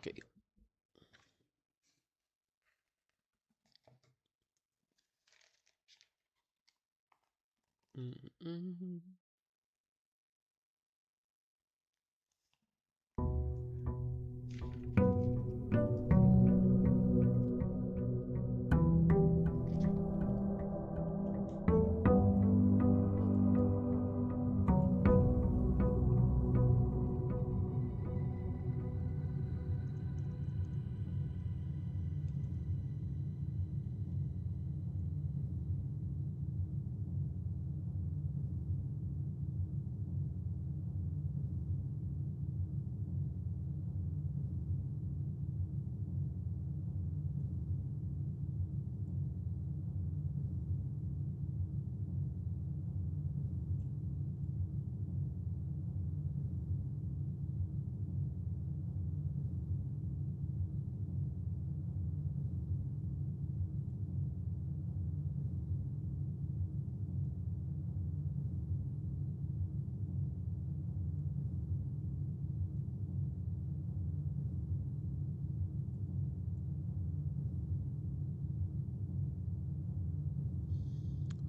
Okay. Mm-mm.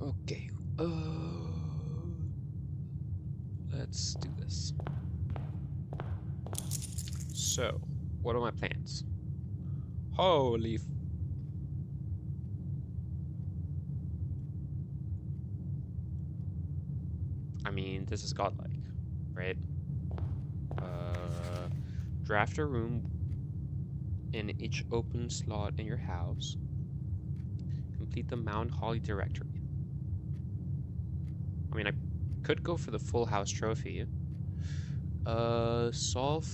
Okay. Let's do this. So, what are my plans? Holy I mean, this is godlike, right? Draft a room in each open slot in your house. Complete the Mount Holly directory. I mean, I could go for the full house trophy. Solve.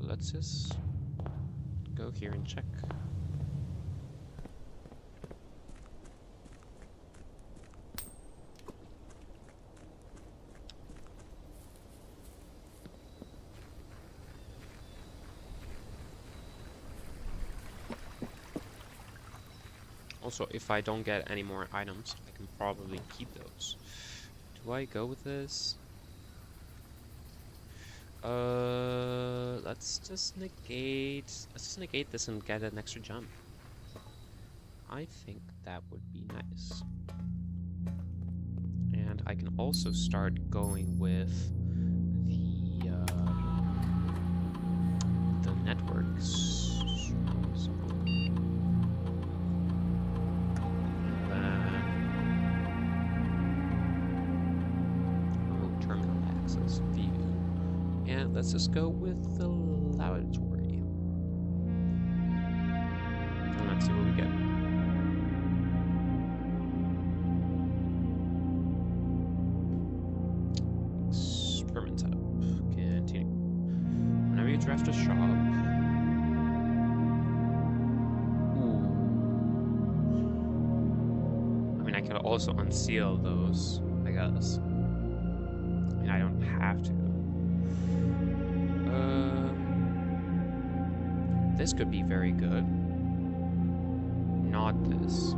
Let's just go here and check. Also, if I don't get any more items, I can probably keep those. Do I go with this? Let's just negate this and get an extra jump. I think that would be nice. And I can also start going with the networks. And let's just go with the laboratory. And let's see what we get. Experiment setup. Continue. Whenever you draft a shop. Ooh. I mean, I could also unseal those, I guess. I mean, I don't have to. This could be very good. Not this.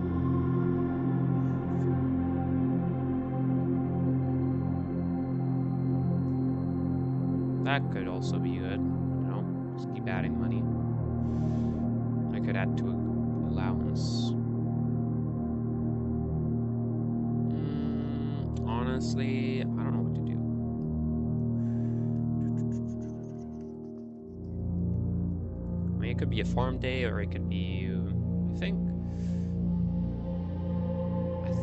That could also be good. You know, just keep adding money. I could add to allowance. Honestly, I don't know what to do. It could be a farm day, or it could be, I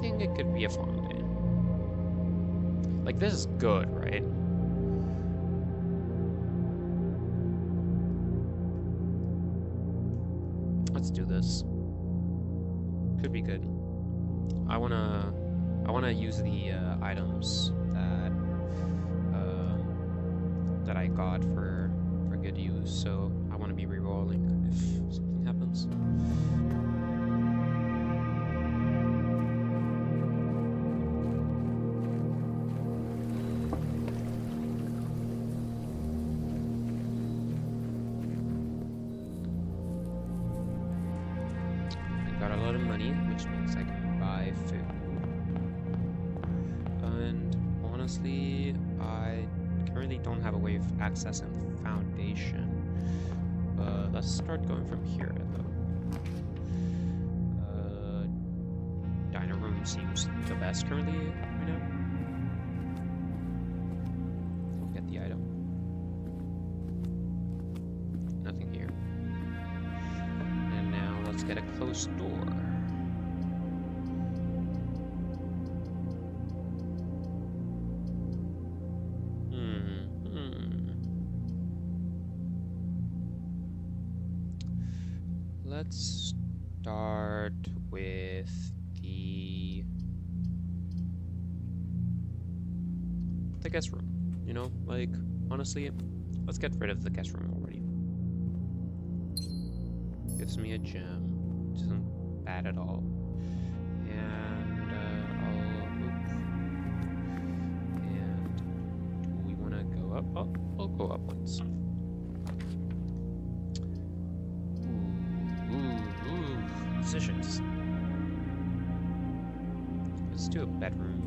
think it could be a farm day. Like, this is good, right? Let's do this. Could be good. I wanna use the items that I got for good use, so I want to be re-rolling if something happens. I got a lot of money, which means I can buy food. And I want honestly, I currently don't have a way of accessing the foundation. But let's start going from here, though. Diner room seems the best currently, right now. I'll get the item. Nothing here. And now let's get a closed door. Let's start with the guest room. You know, like, honestly, let's get rid of the guest room already. Gives me a gem. Which isn't bad at all. And And do we want to go up? Oh, I'll go up once. Ooh, positions. Let's do a bedroom.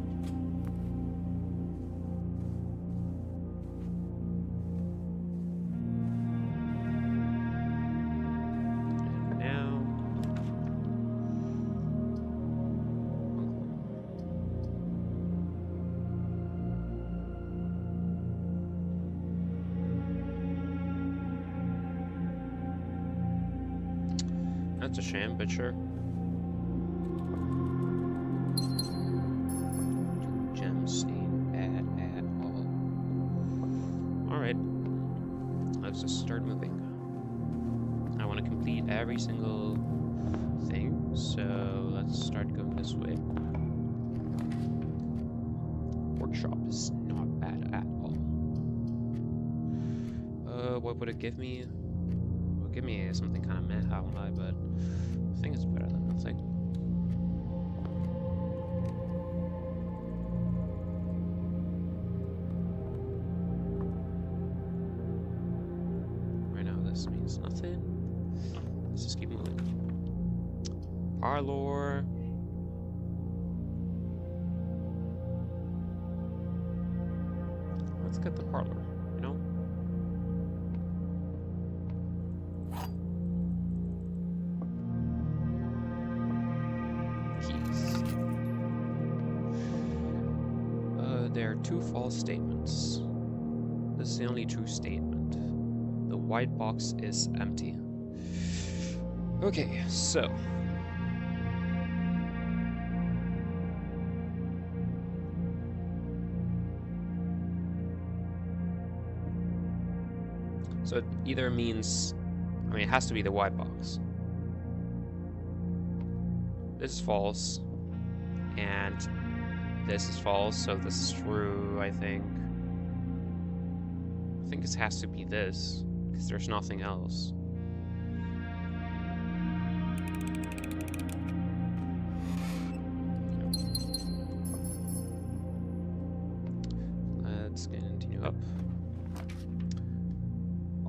That's a shame, but sure. Gems ain't bad at all. Alright. Let's just start moving. I want to complete every single thing, so let's start going this way. Workshop is not bad at all. What would it give me? Give me something kind of meh, but I think it's better than nothing. Right now, this means nothing. Let's just keep moving. Parlor. Let's get the parlor, you know? There are two false statements. This is the only true statement. The white box is empty. Okay, so. So it either means, I mean, it has to be the white box. This is false. And this is false, so this is true, I think. I think this has to be this, because there's nothing else. Let's continue up.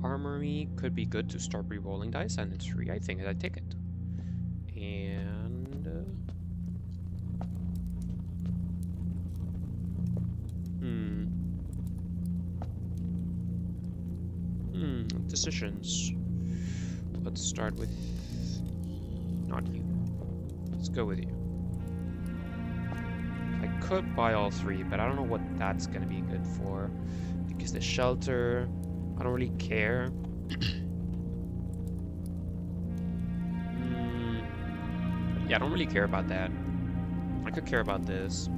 Armory could be good to start re-rolling dice, and it's free. I think I take it. And decisions. Let's start with not you. Let's go with you. I could buy all three, but I don't know what that's gonna be good for. Because the shelter, I don't really care. Yeah, I don't really care about that. I could care about this.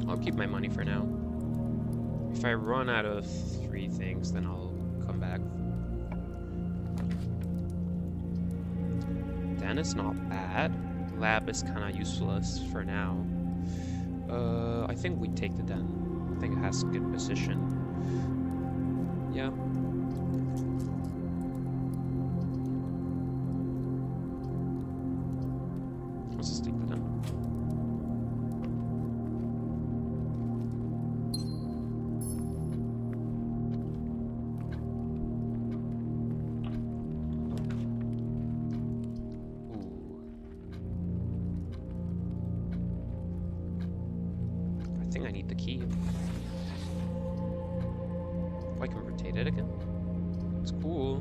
I'll keep my money for now. If I run out of 3 things, then I'll come back. Den is not bad. Lab is kind of useless for now. I think we take the den. I think it has good position. Yeah. Let's just take the den. think I need the key. Oh, I can rotate it again? It's cool.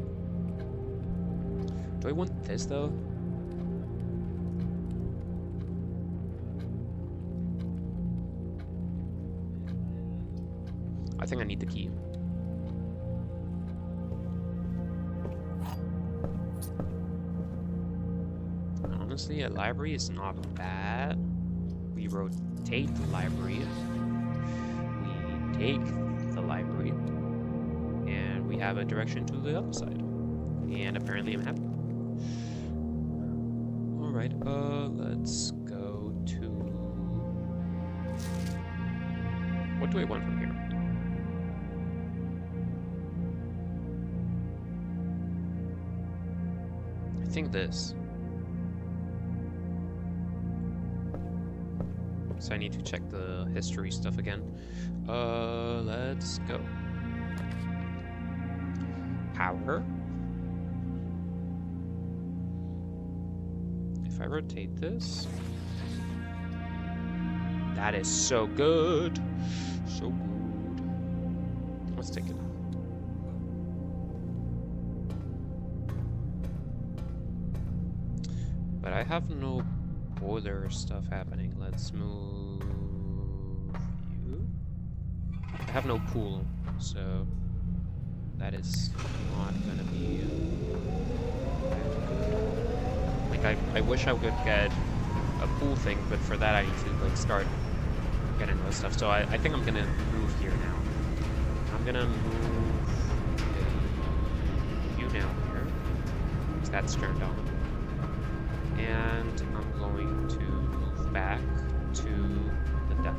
Do I want this, though? I think I need the key. Honestly, a library is not bad. We rotate the library. We take the library. And we have a direction to the other side. And apparently I'm happy. Alright, let's go to... What do I want from here? I think this. So I need to check the history stuff again. Let's go. Power. If I rotate this. That is so good. So good. Let's take it. But I have no boiler stuff happening. Let's move you. I have no pool, so that is not gonna be like I wish I could get a pool thing, but for that I need to like start getting those stuff. So I think I'm gonna move here now. I'm gonna move you down here because that's turned on. And I'm going to move back to the deck.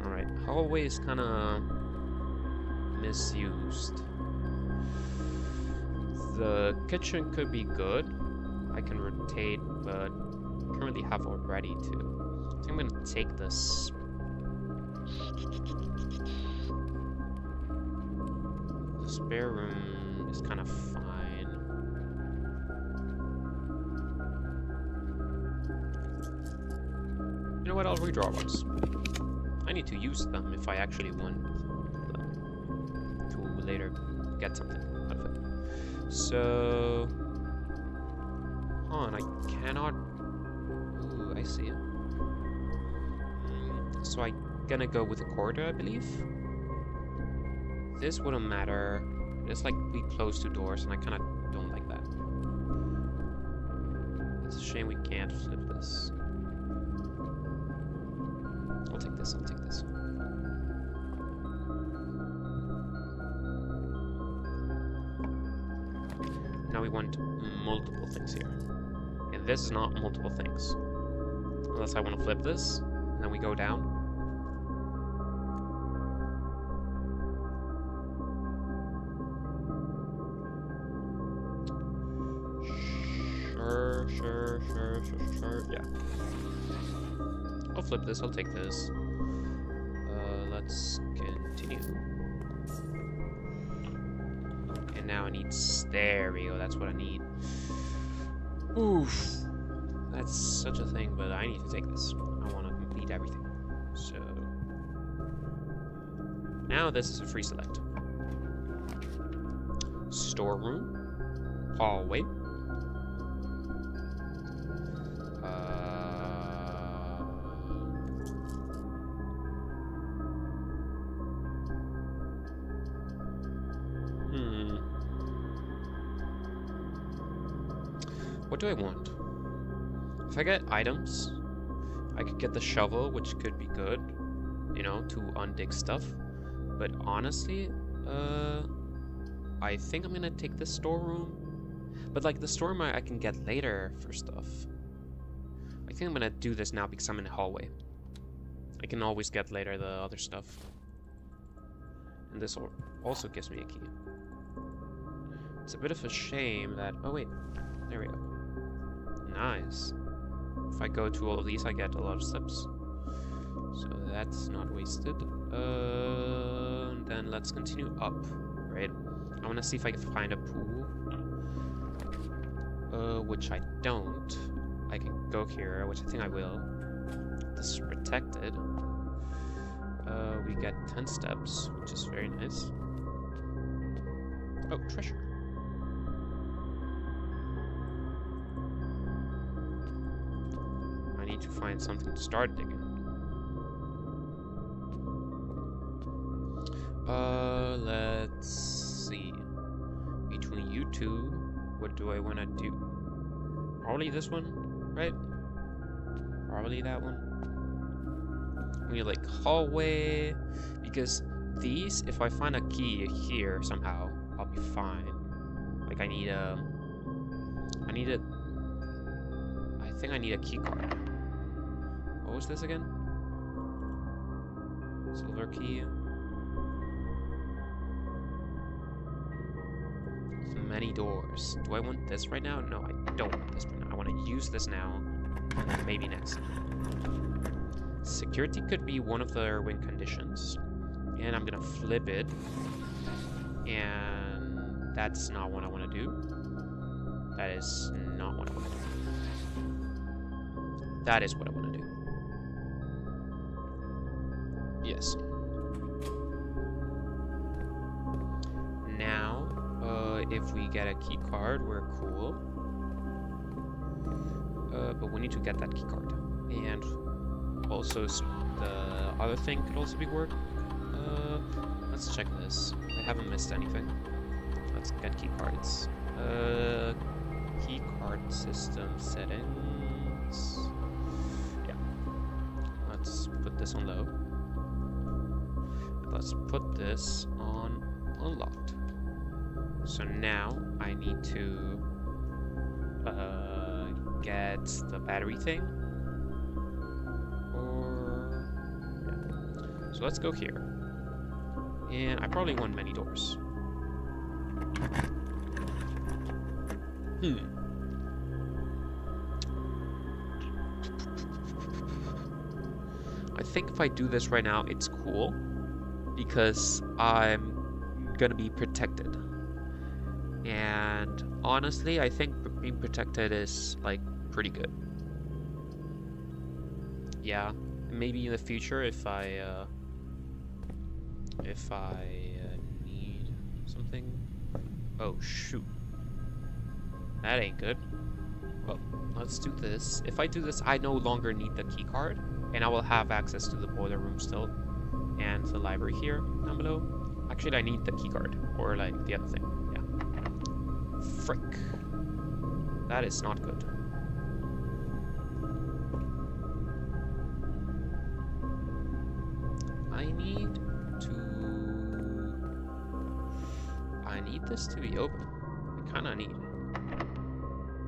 Alright, hallway is kind of misused. The kitchen could be good. I can rotate, but I can't really have already to. I think I'm going to take this. The spare room is kind of fine. You know what? I'll redraw ones. I need to use them if I actually want them to later get something out of it. So, and I cannot. Ooh, I see it. So I'm gonna go with a corridor, I believe. This wouldn't matter. It's like we close two doors, and I kind of don't like that. It's a shame we can't flip this. I'll take this, I'll take this. Now we want multiple things here. And this is not multiple things. Unless I want to flip this, and then we go down. Sure, yeah. I'll flip this, I'll take this. Let's continue. And now I need stereo, that's what I need. Oof. That's such a thing, but I need to take this. I want to complete everything. So... now this is a free select. Storeroom. Hallway. What do I want? If I get items, I could get the shovel, which could be good, you know, to undig stuff. But honestly, I think I'm gonna take the storeroom. But like the storeroom I can get later for stuff. I think I'm gonna do this now because I'm in the hallway. I can always get later the other stuff. And this also gives me a key. It's a bit of a shame that... oh wait, there we go. Nice. If I go to all of these, I get a lot of slips. So that's not wasted. And then let's continue up, right? I want to see if I can find a pool. Which I don't. I can go here, which I think I will. This is protected. We get 10 steps, which is very nice. Oh, treasure. I need to find something to start digging. Let's see. Between you two, what do I want to do? Probably this one, right? Probably that one. We need like hallway, because these, if I find a key here somehow, I'll be fine. Like I think I need a key card. What was this again? Silver key. Many doors. Do I want this right now? No, I don't want this right now. I want to use this now, and then maybe next. Security could be one of the win conditions, and I'm gonna flip it, and that's not what I want to do. That is not what I want to do. That is what I want to do. Yes. Now, if we get a key card, we're cool. But we need to get that key card. And also, the other thing could also be work. Let's check this. I haven't missed anything. Let's get key cards. Key card system settings. Yeah. Let's put this on low. Let's put this on unlocked. So now I need to get the battery thing. Or yeah. So let's go here. And I probably want many doors. I think if I do this right now, it's cool. Because I'm gonna be protected. And honestly, I think being protected is like pretty good. Yeah, maybe in the future if I need something. Oh shoot, that ain't good. Well, let's do this. If I do this, I no longer need the key card, and I will have access to the boiler room still, and the library here down below. Actually, I need the key card, or like the other thing. Yeah. Frick. That is not good. I need this to be open. I kind of need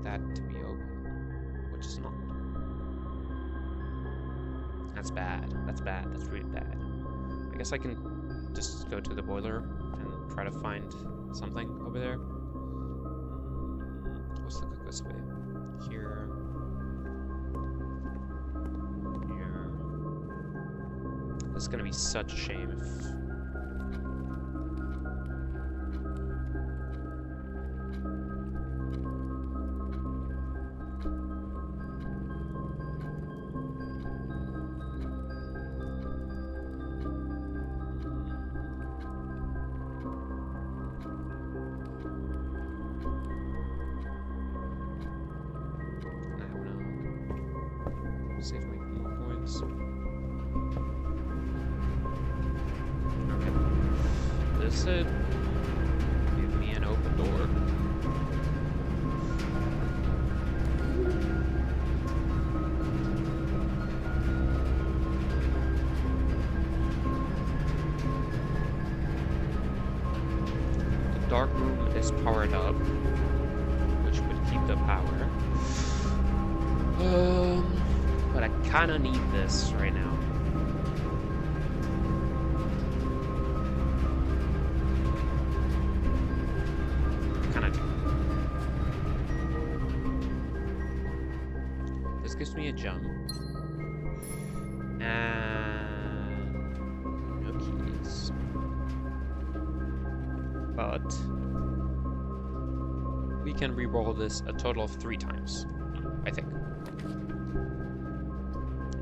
that to be open, which is not. That's bad. That's bad. That's really bad. I guess I can just go to the boiler and try to find something over there. What's the quickest way? Here. Here. This is gonna be such a shame if... Save my more points. Okay. This should give me an open door. The dark room is powered up, which would keep the power. But I kind of need this right now. Kind of do. This gives me a jump. And no keys. but we can re-roll this a total of 3 times, I think.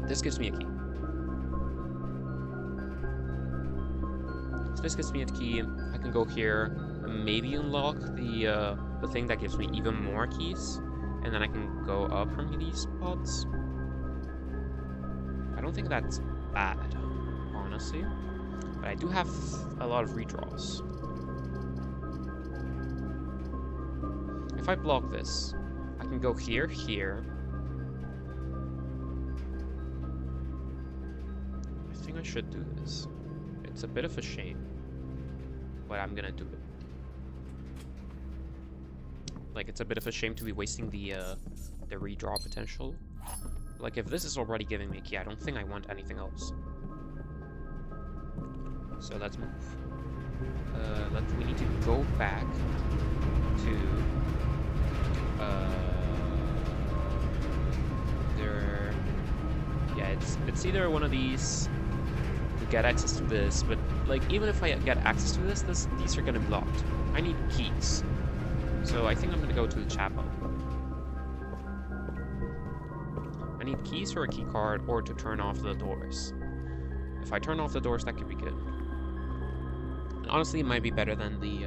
This gives me a key. So this gives me a key. I can go here and maybe unlock the thing that gives me even more keys, and then I can go up from these spots. I don't think that's bad, honestly, but I do have a lot of redraws. If I block this, I can go here, here. I think I should do this. It's a bit of a shame, but I'm gonna do it. Like, it's a bit of a shame to be wasting the redraw potential. Like, if this is already giving me a key, I don't think I want anything else. So let's move. We need to go back to there. Yeah, it's either one of these to get access to this, but like even if I get access to these are gonna be locked. I need keys, so I think I'm gonna go to the chapel. I need keys for a key card or to turn off the doors. If I turn off the doors, that could be good. And honestly, it might be better than the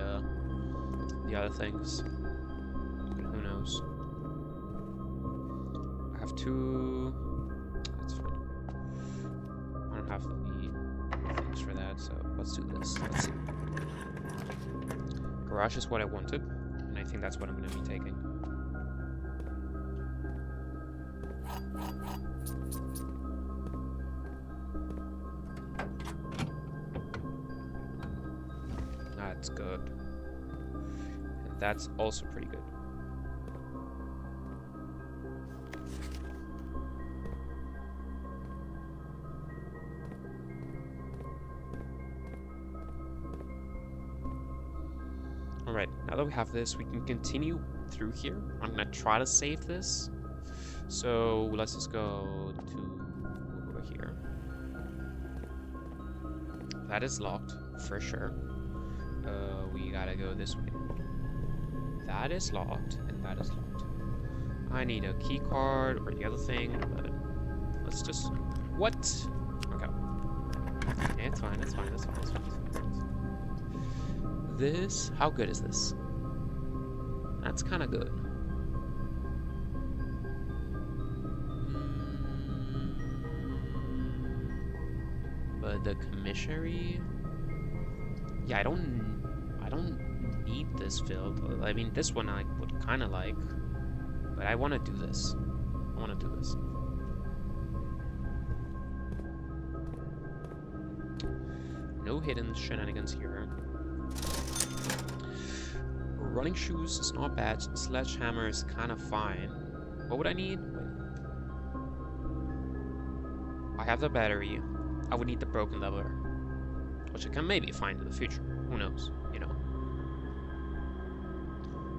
other things. But who knows? I have 2. That's fine. I don't have the things for that, so let's do this. Let's see. Garage is what I wanted, and I think that's what I'm going to be taking. That's good. And that's also pretty good. Alright, now that we have this, we can continue through here. I'm gonna try to save this. So let's just go to over here. That is locked, for sure. We gotta go this way. That is locked, and that is locked. I need a key card or the other thing, but let's just... What? Okay. Yeah, it's fine, it's fine, it's fine, it's fine, it's fine, it's fine. This... How good is this? That's kind of good. But the commissary... Yeah, I don't need this filled. I mean, this one I would kind of like, but I want to do this. I want to do this. No hidden shenanigans here. Running shoes is not bad. Sledgehammer is kind of fine. What would I need? Wait. I have the battery. I would need the broken lever, which I can maybe find in the future. Who knows, you know.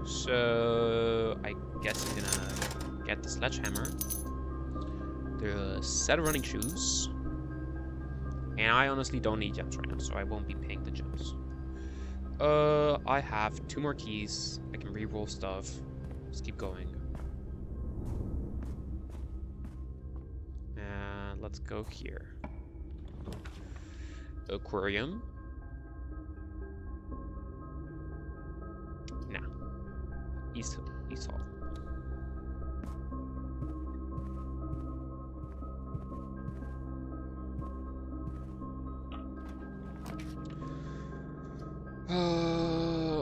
So I guess I'm gonna get the sledgehammer, the set of running shoes, and I honestly don't need gems right now, so I won't be paying the gems. I have 2 more keys. I can re-roll stuff. Let's keep going. And let's go here. Aquarium. Nah. East Hall.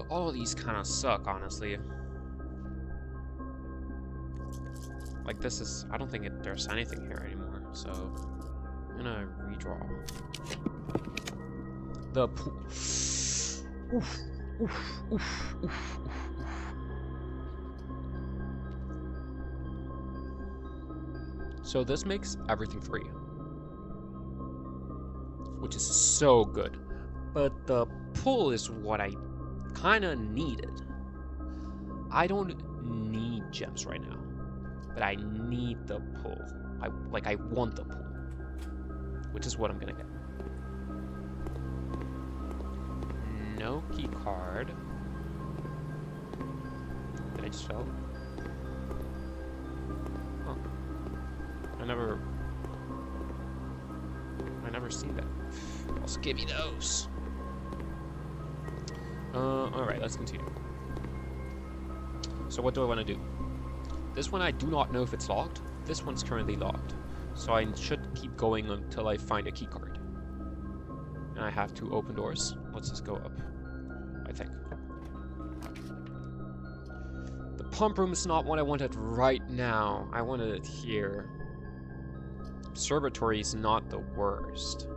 All of these kind of suck, honestly. Like, this is... I don't think there's anything here anymore, so... I'm gonna redraw. The pool. Oof, oof, oof, oof. So this makes everything free, which is so good. But the pull is what I kind of needed. I don't need gems right now, but I need the pull. I want the pull, which is what I'm gonna get. No key card. Did I just fail? Huh. I never seen that. Also, give me those. Alright, let's continue. So what do I want to do? This one I do not know if it's locked. This one's currently locked. So I should keep going until I find a key card. And I have 2 open doors. Let's just go up, I think. The pump room is not what I wanted right now. I wanted it here. Observatory is not the worst.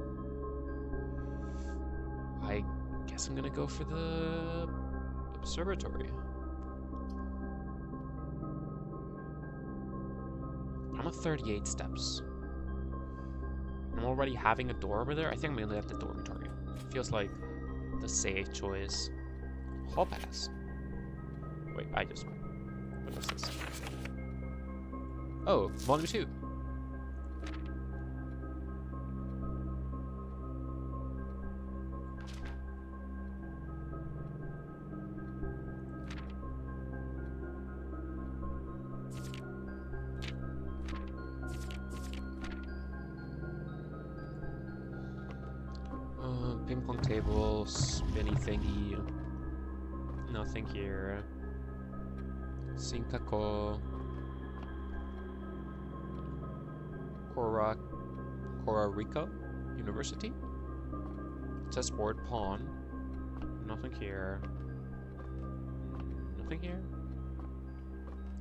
I guess I'm gonna go for the observatory. I'm at 38 steps. I'm already having a door over there. I think I'm gonna have the dormitory. Feels like the safe choice. Hall pass. Wait, I just... What is this? Oh, volume 2. Ping pong table, spinny thingy. Nothing here. Sinkako. Rico University. Chessboard, pawn. Nothing here. Nothing here.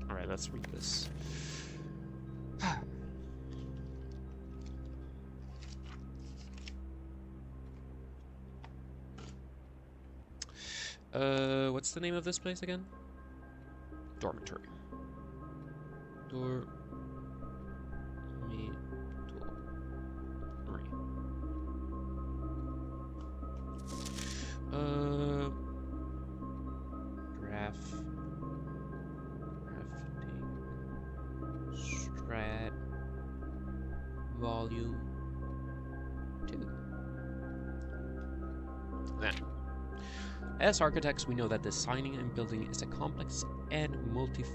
Alright, let's read this. What's the name of this place again? Dormitory. Dormitory. Drafting. Strat. Volume 2. Then. As architects, we know that designing and building is a complex and multifaceted.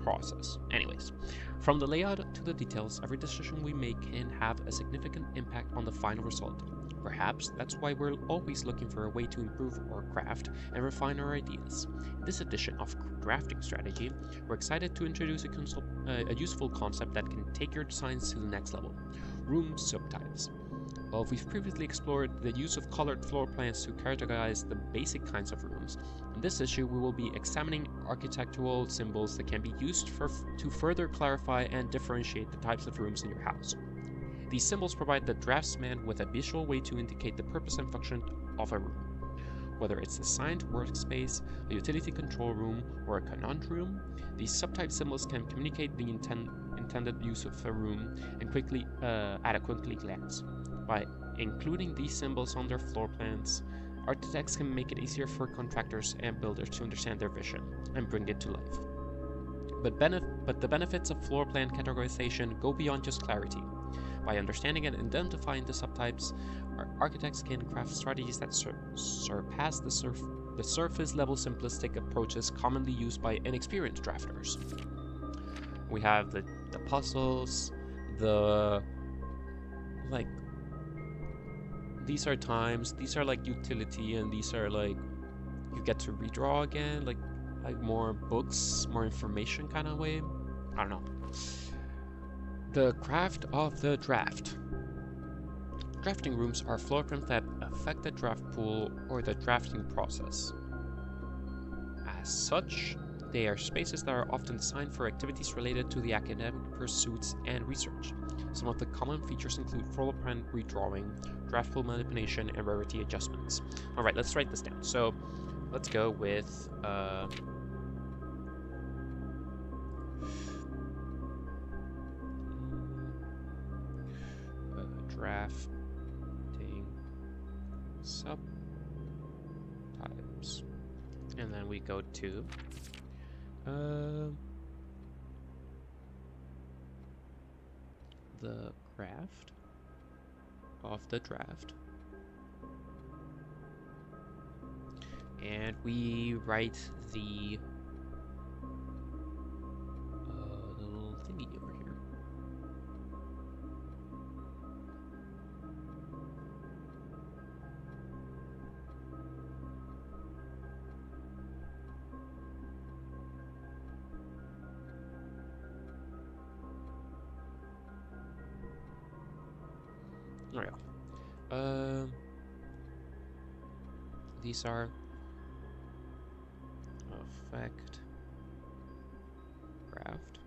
Process. Anyways, from the layout to the details, every decision we make can have a significant impact on the final result. Perhaps that's why we're always looking for a way to improve our craft and refine our ideas. In this edition of Drafting Strategy, we're excited to introduce a useful concept that can take your designs to the next level: room subtypes. While we've previously explored the use of colored floor plans to characterize the basic kinds of rooms, in this issue we will be examining architectural symbols that can be used to further clarify and differentiate the types of rooms in your house. These symbols provide the draftsman with a visual way to indicate the purpose and function of a room. Whether it's a assigned workspace, a utility control room, or a conundrum, these subtype symbols can communicate the intended use of a room and at a quick glance. By including these symbols on their floor plans, architects can make it easier for contractors and builders to understand their vision and bring it to life. But the benefits of floor plan categorization go beyond just clarity. By understanding and identifying the subtypes, architects can craft strategies that surpass the surface level simplistic approaches commonly used by inexperienced drafters. We have the puzzles, these are times, these are like utility, and these are like you get to redraw again, like more books, more information kind of way. I don't know. The craft of the draft. Drafting rooms are floor plans that affect the draft pool or the drafting process. As such, they are spaces that are often designed for activities related to the academic pursuits and research. Some of the common features include floor plan redrawing, draft pool manipulation, and rarity adjustments. Alright, let's write this down. So, let's go with drafting subtypes. And then we go to Um, the craft of the draft. And we write the little thingy over here. There we go. These are effect craft.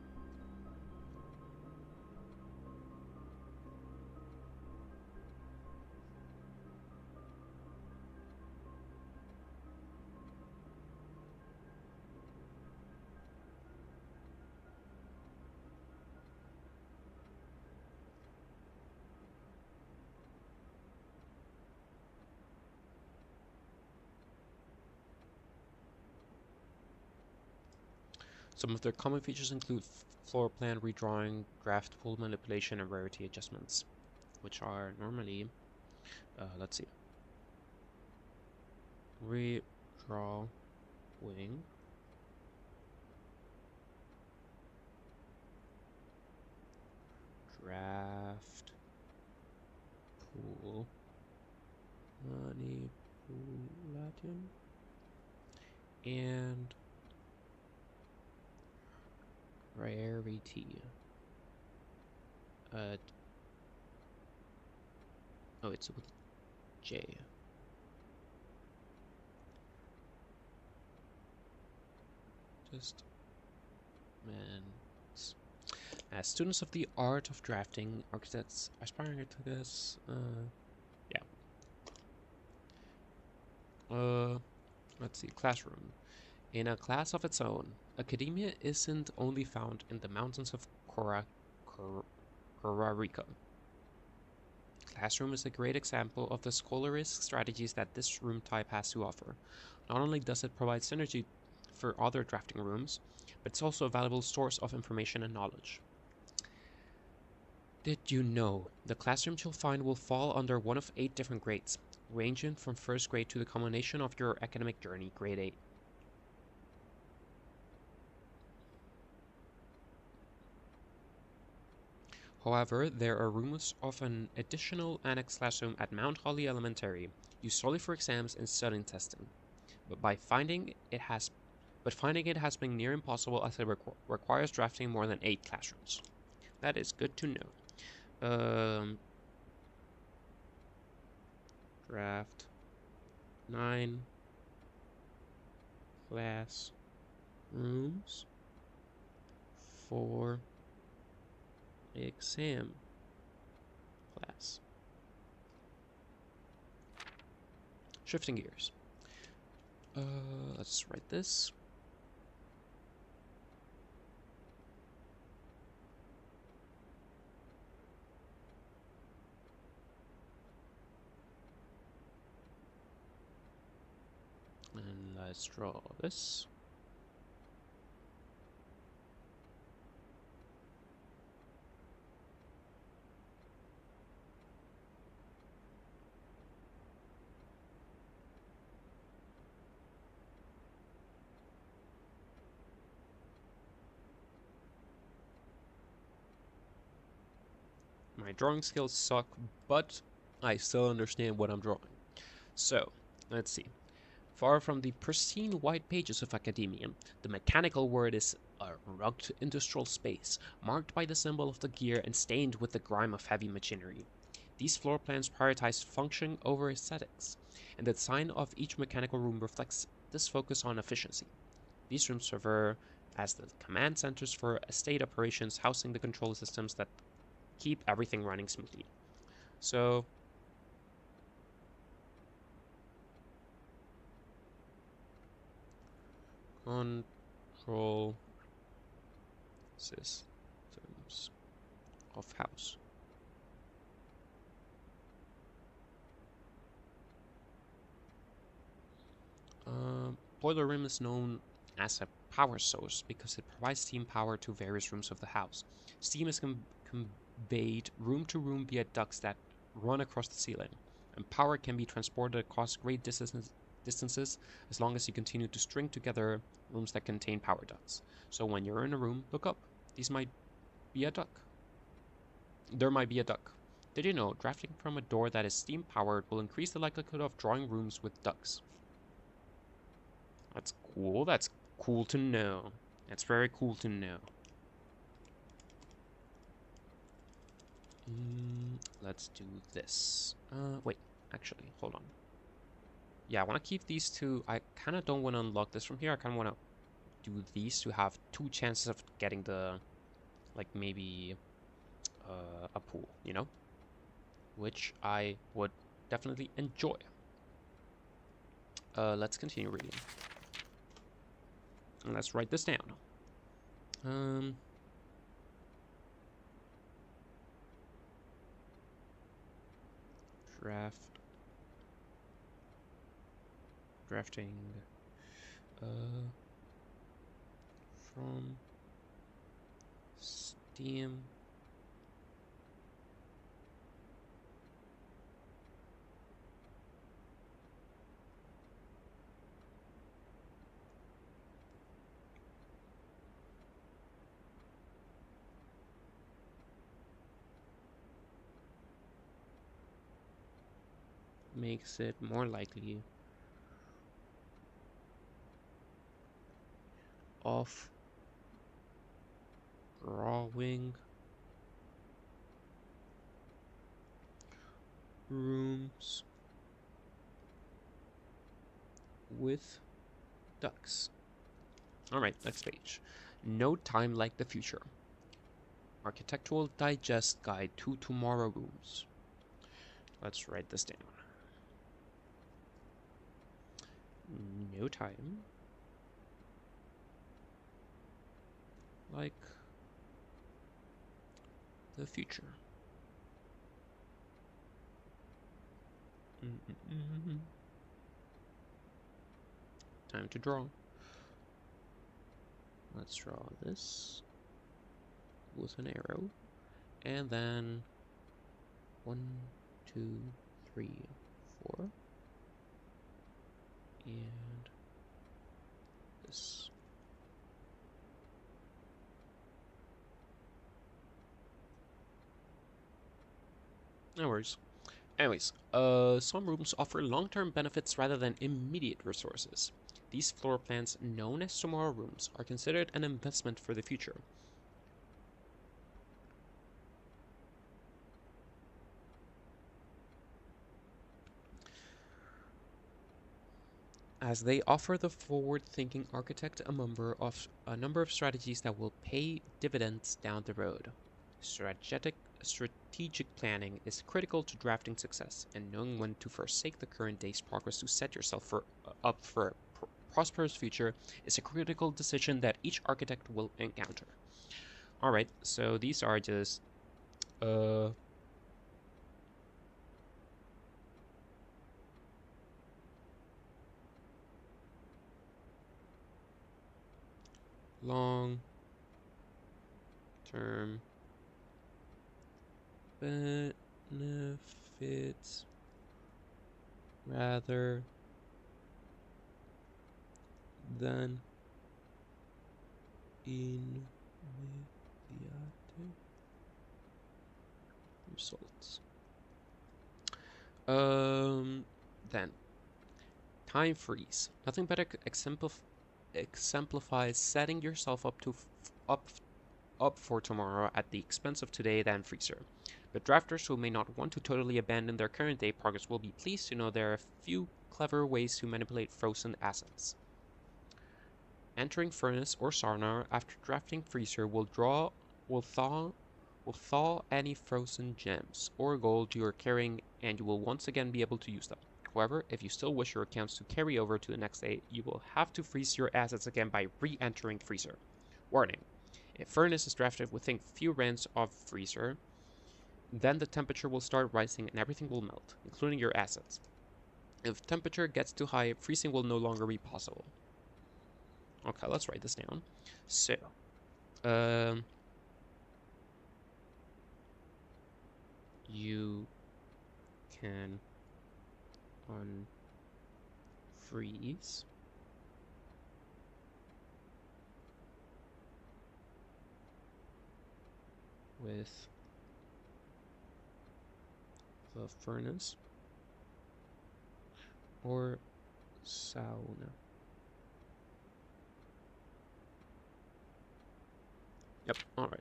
Some of their common features include floor plan redrawing, draft pool manipulation, and rarity adjustments, which are normally, let's see, redrawing, draft pool manipulation, and rarity. Oh, it's with J. Just man. As students of the art of drafting, architects aspiring to this, yeah. Let's see, classroom. In a class of its own, academia isn't only found in the mountains of Korarica. Classroom is a great example of the scholarisk strategies that this room type has to offer. Not only does it provide synergy for other drafting rooms, but it's also a valuable source of information and knowledge. Did you know the classrooms you'll find will fall under one of 8 different grades, ranging from first grade to the culmination of your academic journey, grade 8. However, there are rumors of an additional annex classroom at Mount Holly Elementary, used solely for exams and studying testing. But finding it has been near impossible as it requires drafting more than 8 classrooms. That is good to know. Draft 9 classrooms for exam class. Shifting gears. Let's write this. And let's draw this. My drawing skills suck, but I still understand what I'm drawing. So, let's see. Far from the pristine white pages of academia, the mechanical world is a rugged industrial space, marked by the symbol of the gear and stained with the grime of heavy machinery. These floor plans prioritize function over aesthetics, and the design of each mechanical room reflects this focus on efficiency. These rooms serve as the command centers for estate operations, housing the control systems that keep everything running smoothly. So, control systems of house. Boiler room is known as a power source because it provides steam power to various rooms of the house. Steam is conveyed room to room via ducts that run across the ceiling, and power can be transported across great distances as long as you continue to string together rooms that contain power ducts. So when you're in a room, look up. These might be a duct. There might be a duct. Did you know drafting from a door that is steam powered will increase the likelihood of drawing rooms with ducts? That's cool. That's cool to know. That's very cool to know. Let's do this. Wait, actually, hold on. Yeah, I want to keep these two. I kind of don't want to unlock this from here. I kind of want to do these to have 2 chances of getting the, like, maybe a pool, you know? Which I would definitely enjoy. Let's continue reading. And let's write this down. Drafting from Steam makes it more likely of drawing rooms with ducks. Alright, next page. No time like the future. Architectural Digest Guide to Tomorrow Rooms. Let's write this down. No time like the future. Time to draw. Let's draw this with an arrow, and then 1, 2, 3, 4, and this. No worries. Anyways, some rooms offer long-term benefits rather than immediate resources. These floor plans, known as tomorrow rooms, are considered an investment for the future. As they offer the forward-thinking architect a number of strategies that will pay dividends down the road. Strategic planning is critical to drafting success, and knowing when to forsake the current day's progress to set yourself up for a prosperous future is a critical decision that each architect will encounter. Alright, so these are just long-term benefits rather than immediate results. Then time freeze. Nothing better exemplifies setting yourself up for tomorrow at the expense of today than freezer. But drafters who may not want to totally abandon their current day progress will be pleased to know there are a few clever ways to manipulate frozen assets. Entering furnace or sauna after drafting freezer will thaw any frozen gems or gold you are carrying, and you will once again be able to use them. However, if you still wish your accounts to carry over to the next day, you will have to freeze your assets again by re-entering freezer. Warning: if furnace is drafted within few rounds of freezer, then the temperature will start rising and everything will melt, including your assets. If temperature gets too high, freezing will no longer be possible. Okay, let's write this down. So, um, you can unfreeze with the furnace or sauna. Yep, alright.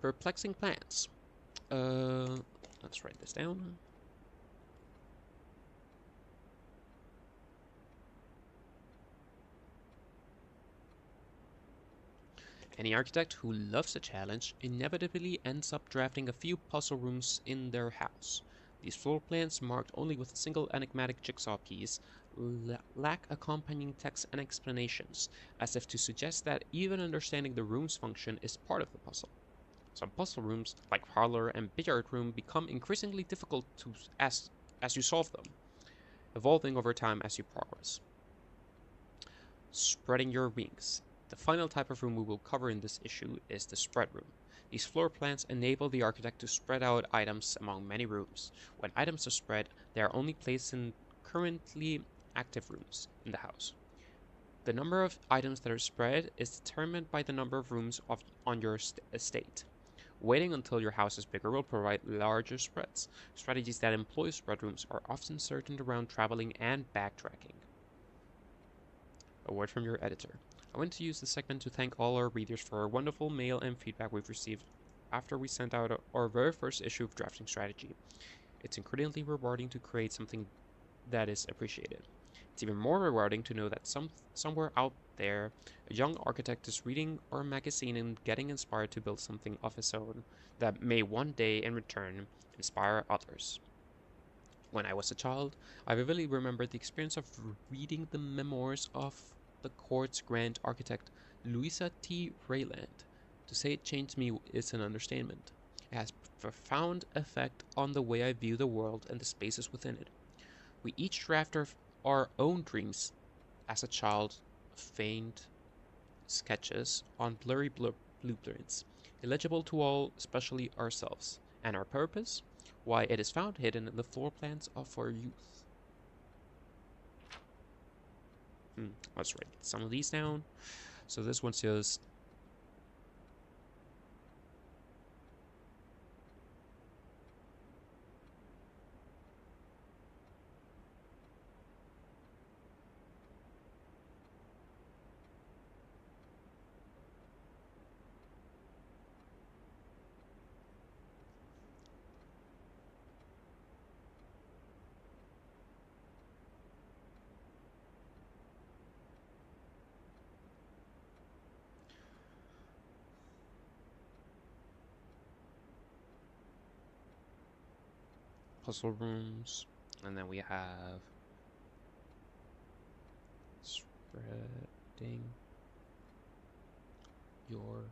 Perplexing plants. Let's write this down. Any architect who loves a challenge inevitably ends up drafting a few puzzle rooms in their house. These floor plans, marked only with a single enigmatic jigsaw piece, lack accompanying text and explanations, as if to suggest that even understanding the room's function is part of the puzzle. Some puzzle rooms, like parlor and billiard room, become increasingly difficult as you solve them, evolving over time as you progress. Spreading your wings. The final type of room we will cover in this issue is the spread room. These floor plans enable the architect to spread out items among many rooms. When items are spread, they are only placed in currently active rooms in the house. The number of items that are spread is determined by the number of rooms on your estate. Waiting until your house is bigger will provide larger spreads. Strategies that employ spread rooms are often centered around traveling and backtracking. A word from your editor. I want to use this segment to thank all our readers for our wonderful mail and feedback we've received after we sent out our very first issue of Drafting Strategy. It's incredibly rewarding to create something that is appreciated. It's even more rewarding to know that somewhere out there, a young architect is reading our magazine and getting inspired to build something of his own that may one day, in return, inspire others. When I was a child, I vividly remember the experience of reading the memoirs of the court's grand architect, Louisa T. Rayland. To say it changed me is an understatement. It has profound effect on the way I view the world and the spaces within it. We each draft our own dreams as a child, faint sketches on blurry blueprints, illegible to all, especially ourselves. And our purpose? Why, it is found hidden in the floor plans of our youth. Let's write some of these down. So this one says, puzzle rooms, and then we have spreading your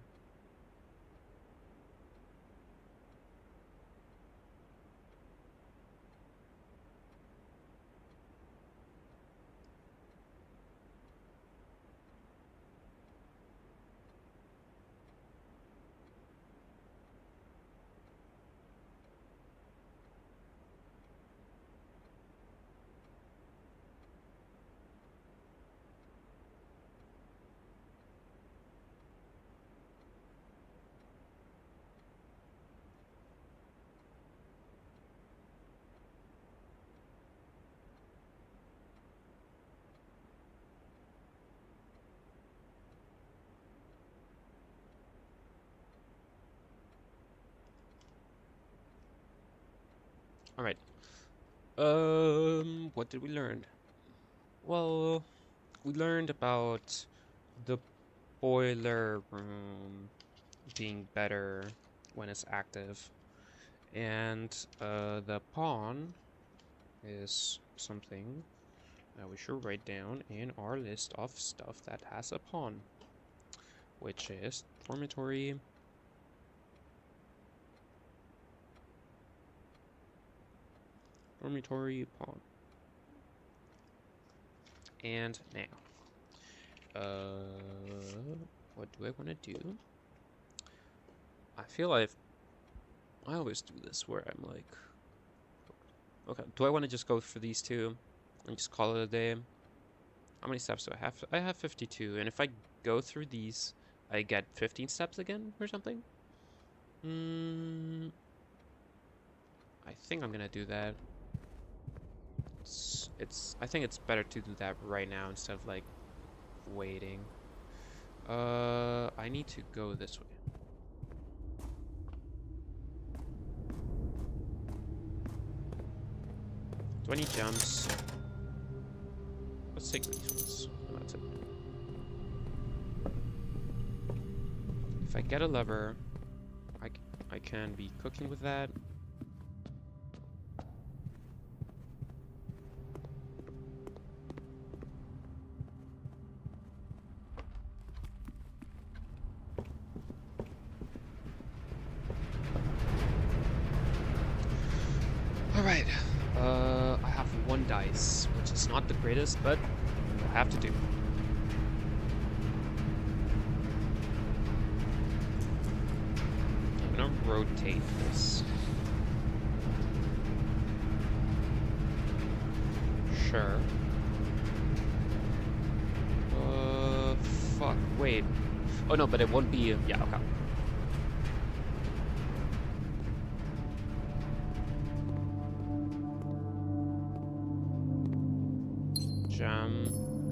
all right. What did we learn? Well, we learned about the boiler room being better when it's active, and the pawn is something that we should write down in our list of stuff that has a pawn, which is dormitory, pawn. And now. What do I want to do? I feel like I always do this where I'm like, okay, do I want to just go for these two and just call it a day? How many steps do I have? I have 52, and if I go through these, I get 15 steps again or something? I think I'm gonna do that. I think it's better to do that right now instead of like waiting. I need to go this way. 20 jumps. Let's take these ones. That's it. If I get a lever, I can be cooking with that. Alright, I have one dice, which is not the greatest, but I have to do. I'm gonna rotate this. Sure. Fuck, wait. Oh no, but it won't be, yeah, okay.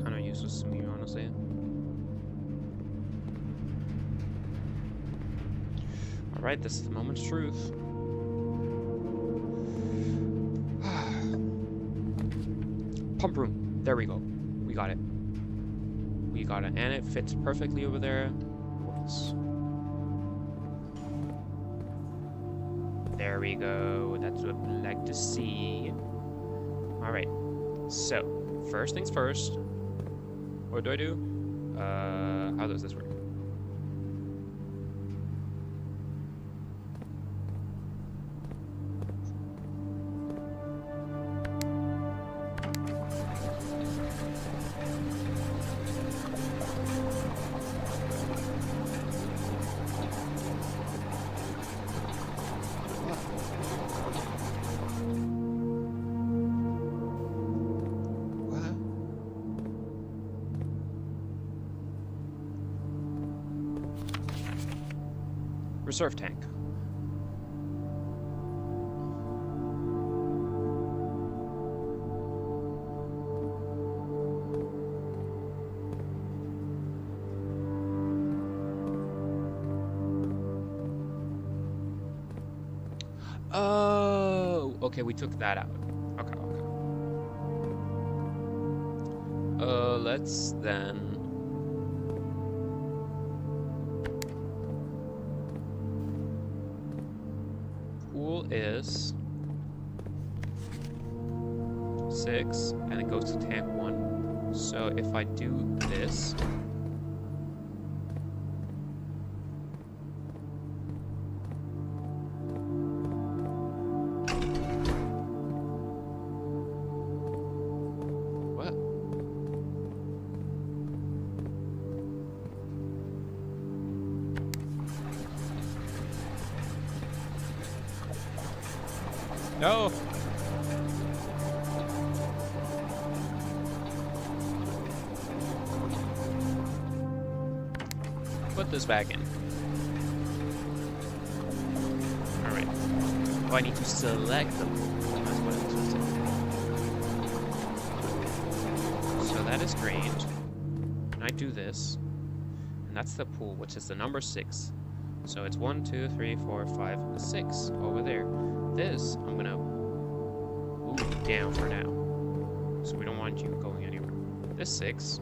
Kind of useless to me, honestly. Alright, this is the moment's truth. Pump room. There we go. We got it. We got it. And it fits perfectly over there. Whoops. There we go. That's what we like to see. Alright. So, first things first. What do I do? How does this work? Reserve tank. Oh, okay, we took that out. Okay, okay. Let's then is 6 and it goes to tank 1. So if I do this, what? No! Put this back in. Alright. Oh, I need to select them. That's what I'm supposed to do. So that is great. And I do this. And that's the pool, which is the number 6. So it's 1, 2, 3, 4, 5, 6 over there. This, I'm gonna move down for now. So we don't want you going anywhere. This 6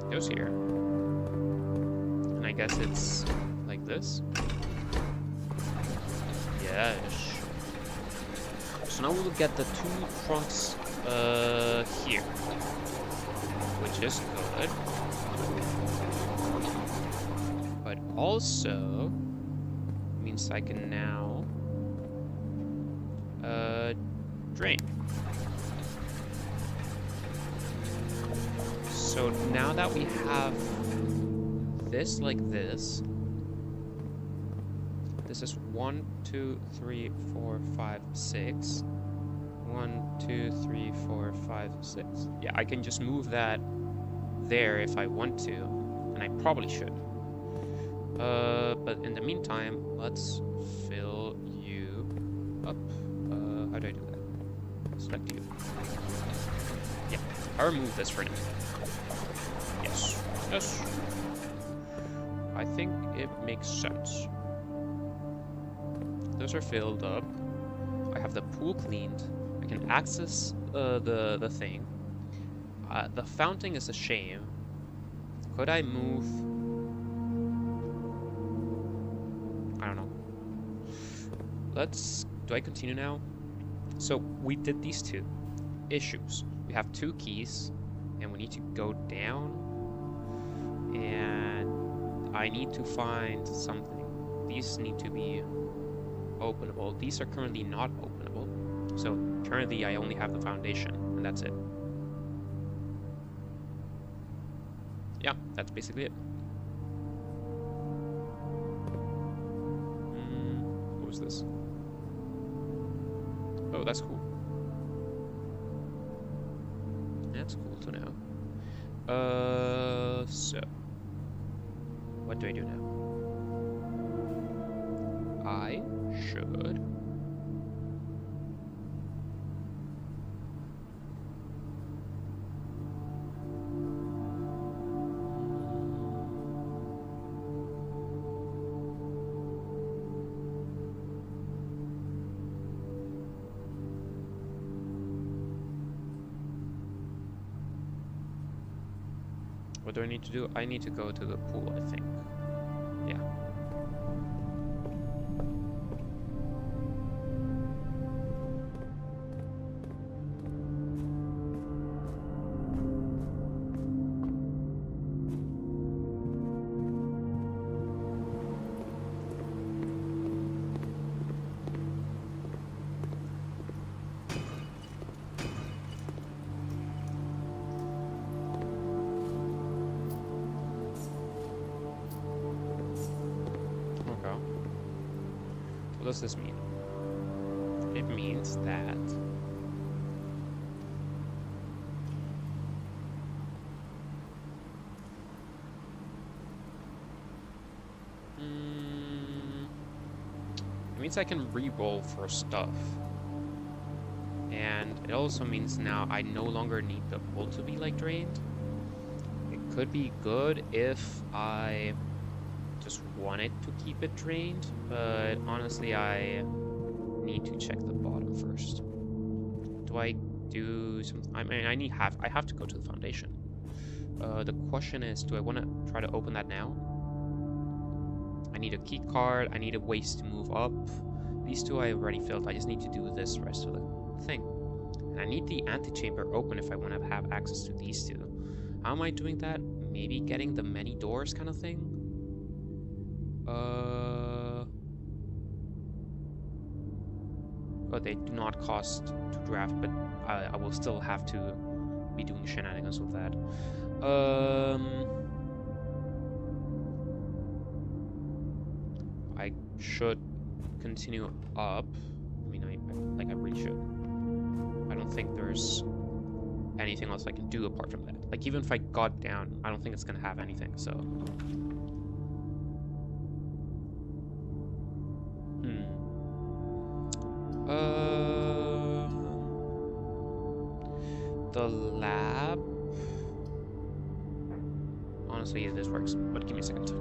goes here. And I guess it's like this. Yes. So now we'll get the 2 trunks here. Which is good. But also means I can now drain. So now that we have this like this, this is 1, 2, 3, 4, 5, 6. 1, 2, 3, 4, 5, 6. Yeah, I can just move that there if I want to, and I probably should. But in the meantime, let's fill you up. How do I do that? Select you. Yeah, I'll remove this for now. Yes. Yes. I think it makes sense. Those are filled up. I have the pool cleaned. I can access the thing. The fountain is a shame. Could I move? I don't know. Do I continue now? So we did these two issues. We have 2 keys, and we need to go down, and I need to find something. These need to be openable. These are currently not openable. So currently I only have the foundation, and that's it. Yeah, that's basically it. What was this? Oh, that's cool. That's cool to know. So what do I do now? I should what do I need to do? I need to go to the pool, I think. Yeah. What does this mean? It means that it means I can re-roll for stuff. And it also means now I no longer need the pool to be like drained. It could be good if I just wanted to keep it drained, but honestly I need to check the bottom first. Do I do something? I mean, I have to go to the foundation. The question is, do I want to try to open that now? I need a key card, I need a ways to move up. These 2 I already filled, I just need to do this rest of the thing. And I need the antechamber open if I want to have access to these 2. How am I doing that? Maybe getting the many doors kind of thing? Oh, they do not cost to draft, but I will still have to be doing shenanigans with that. I should continue up. I mean, I really should. I don't think there's anything else I can do apart from that. Like, even if I got down, I don't think it's gonna have anything, so... The lab... Honestly, this works, but give me a second.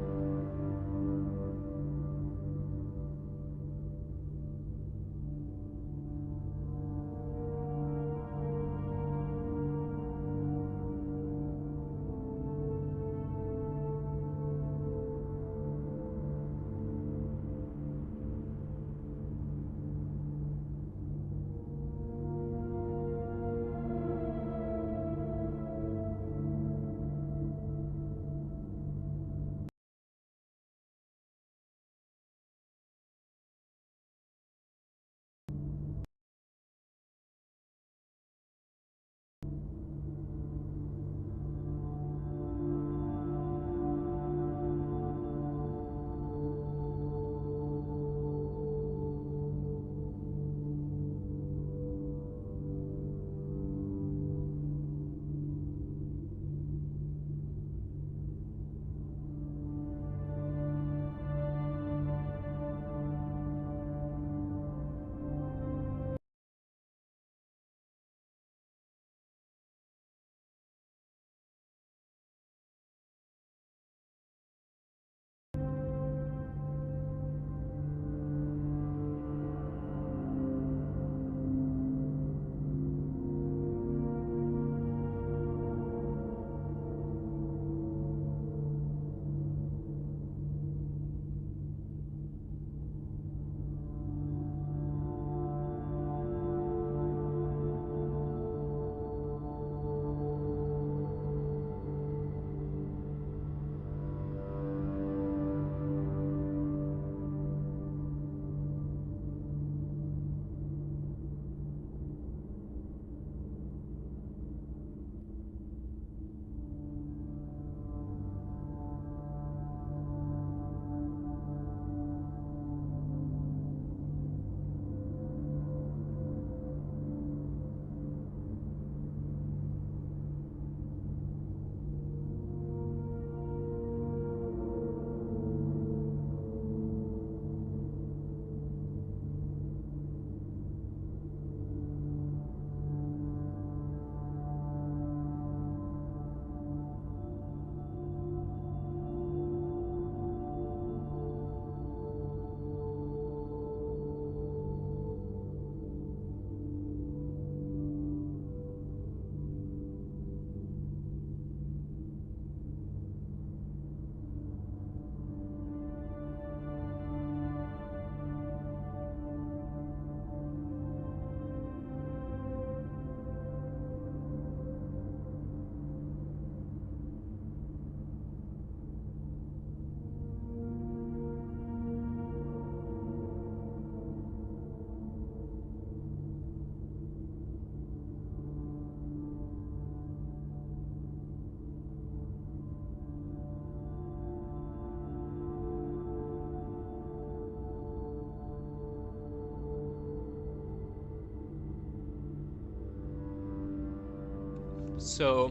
So,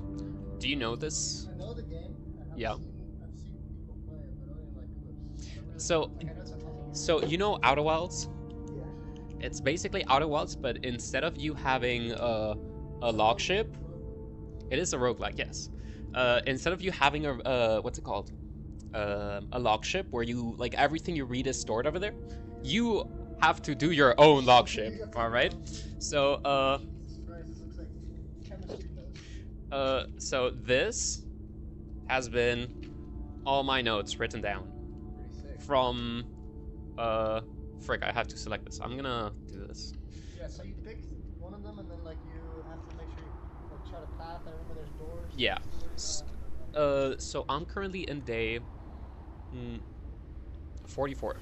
do you know this? I know the game. Yeah. I've seen people play it, but only in like clips. I don't really So, like I know it's a puzzle game. so you know Outer Wilds? Yeah. It's basically Outer Wilds, but instead of you having a log ship, it is a roguelike, yes. Instead of you having what's it called? A log ship where you, like, everything you read is stored over there, you have to do your own log ship, alright? So, Jesus Christ, this looks like chemistry notes. so this has been all my notes written down Pretty sick. from, frick, I have to select this. I'm gonna do this. Yeah, so you pick one of them and then like you have to make sure you like chart a path. I remember there's doors. Yeah. things to worry about. So I'm currently in day 44.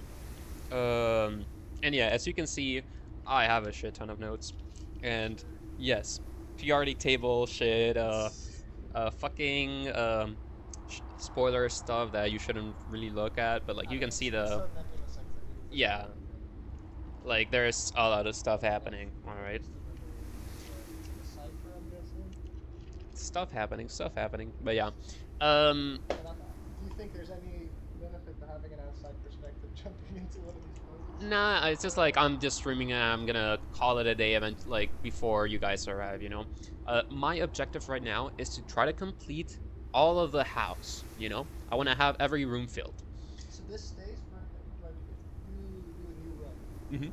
And yeah, as you can see, I have a shit ton of notes. And yes, priority table shit, fucking spoiler stuff that you shouldn't really look at, but like you can see the, yeah, like there's a lot of stuff happening, alright? Stuff happening, but yeah. Do you think there's any benefit to having an outside perspective jumping into one of these puzzles? Nah, it's just like I'm just streaming and I'm gonna call it a day event like before you guys arrive, you know? My objective right now is to try to complete all of the house, you know? I want to have every room filled. So this stays for like you run. Mm-hmm.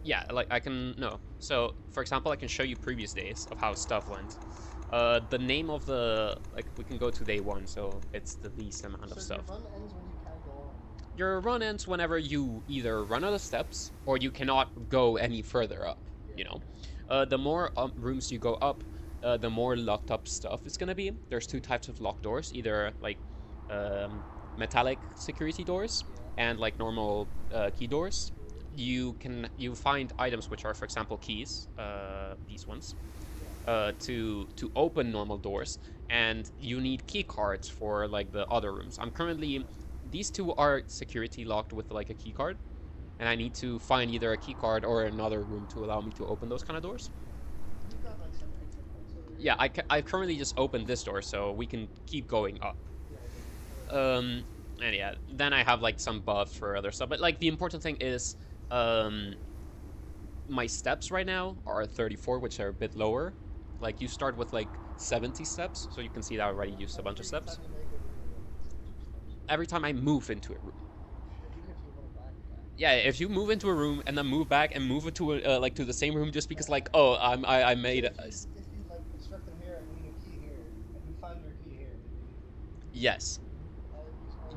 Yeah, like I can, no. So, for example, I can show you previous days of how stuff went. The name of the, like, we can go to day 1, so it's the least amount of stuff. Your run ends when you can't go on. Your run ends whenever you either run out of steps or you cannot go any further up, you know? The more rooms you go up, the more locked up stuff is gonna be. There's 2 types of locked doors, either like metallic security doors and like normal key doors. You find items which are, for example, keys, these ones, to open normal doors, and you need key cards for like the other rooms. I'm currently, these 2 are security locked with like a key card, and I need to find either a key card or another room to allow me to open those kind of doors. Yeah, I currently just opened this door, so we can keep going up. And yeah, then I have like some buffs for other stuff, but like the important thing is, my steps right now are 34, which are a bit lower. Like you start with like 70 steps, so you can see that I already used a bunch of steps. Every time I move into a room. Yeah, if you move into a room and then move back and move it to like to the same room just because like, oh, I made it. If you like instruct them here and you need a key here and you find your key here. Yes.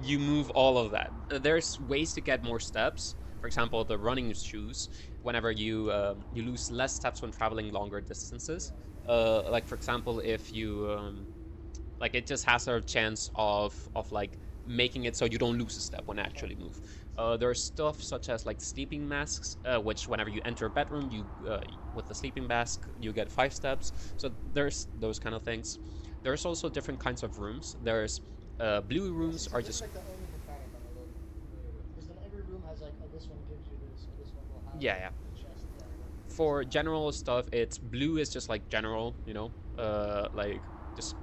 You move all of that. There's ways to get more steps. For example, the running shoes. Whenever you lose less steps when traveling longer distances. Like for example, if you like, it just has a chance of like making it so you don't lose a step when you actually move. There's stuff such as like sleeping masks, which whenever you enter a bedroom, you with the sleeping mask you get 5 steps. So there's those kind of things. There's also different kinds of rooms. There's blue rooms are just. Like the only mechanic I'm a little familiar with, because then every room has like, oh, this one gives you this, or this one will have. Yeah. Chest. For general stuff, it's blue is just like general, you know, like just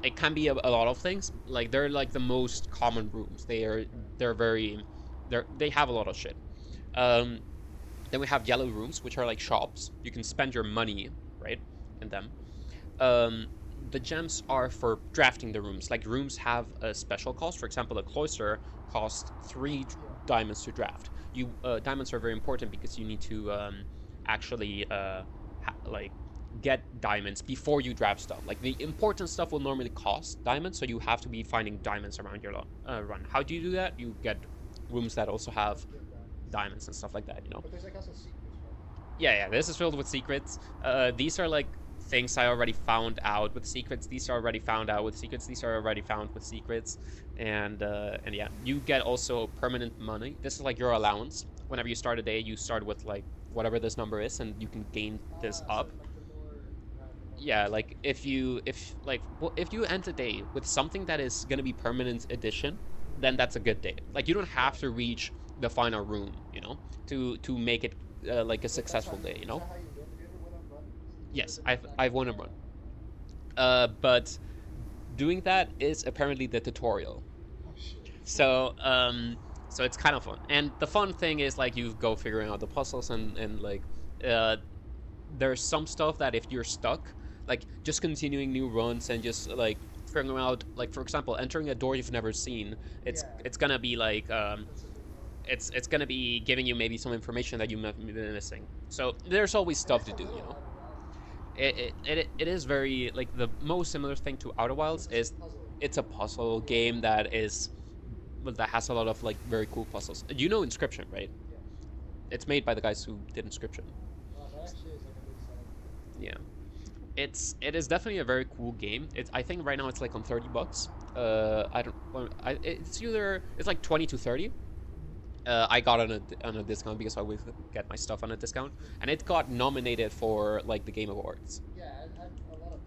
it can be a lot of things. Like they're like the most common rooms. They have a lot of shit. Then we have yellow rooms, which are like shops. You can spend your money, right, in them. The gems are for drafting the rooms. Like rooms have a special cost. For example, a cloister costs 3 diamonds to draft. Diamonds are very important because you need to actually like get diamonds before you draft stuff. Like the important stuff will normally cost diamonds, so you have to be finding diamonds around your run. How do you do that? You get rooms that also have diamonds and stuff like that, you know. But there's like also secrets, right? Yeah, this is filled with secrets. These are like things I already found out with secrets. These are already found out with secrets. These are already found with secrets. And yeah, you get also permanent money. This is like your allowance. Whenever you start a day, you start with like whatever this number is, and you can gain this up. Yeah, like if you end a day with something that is gonna be permanent edition, then that's a good day. Like you don't have to reach the final room, you know, to make it like a successful day, you know. Yes, I've won a run. But doing that is apparently the tutorial. Oh shit. So it's kind of fun. And the fun thing is like you go figuring out the puzzles and like uh, there's some stuff that if you're stuck, like just continuing new runs and just like figuring out, like for example, entering a door you've never seen, it's gonna be like That's a good one. it's gonna be giving you maybe some information that you might be missing. So there's always stuff to do, you know. It is very like the most similar thing to Outer Wilds is it's a puzzle game that is that has a lot of like very cool puzzles. You know Inscription, right? Yeah. It's made by the guys who did Inscription. That actually is like a big selling point. Yeah. It is definitely a very cool game. It's I think right now it's like on $30. I don't. It's either it's like 20 to 30. I got on a discount because I always get my stuff on a discount, and it got nominated for like the Game Awards. Yeah, a lot of people.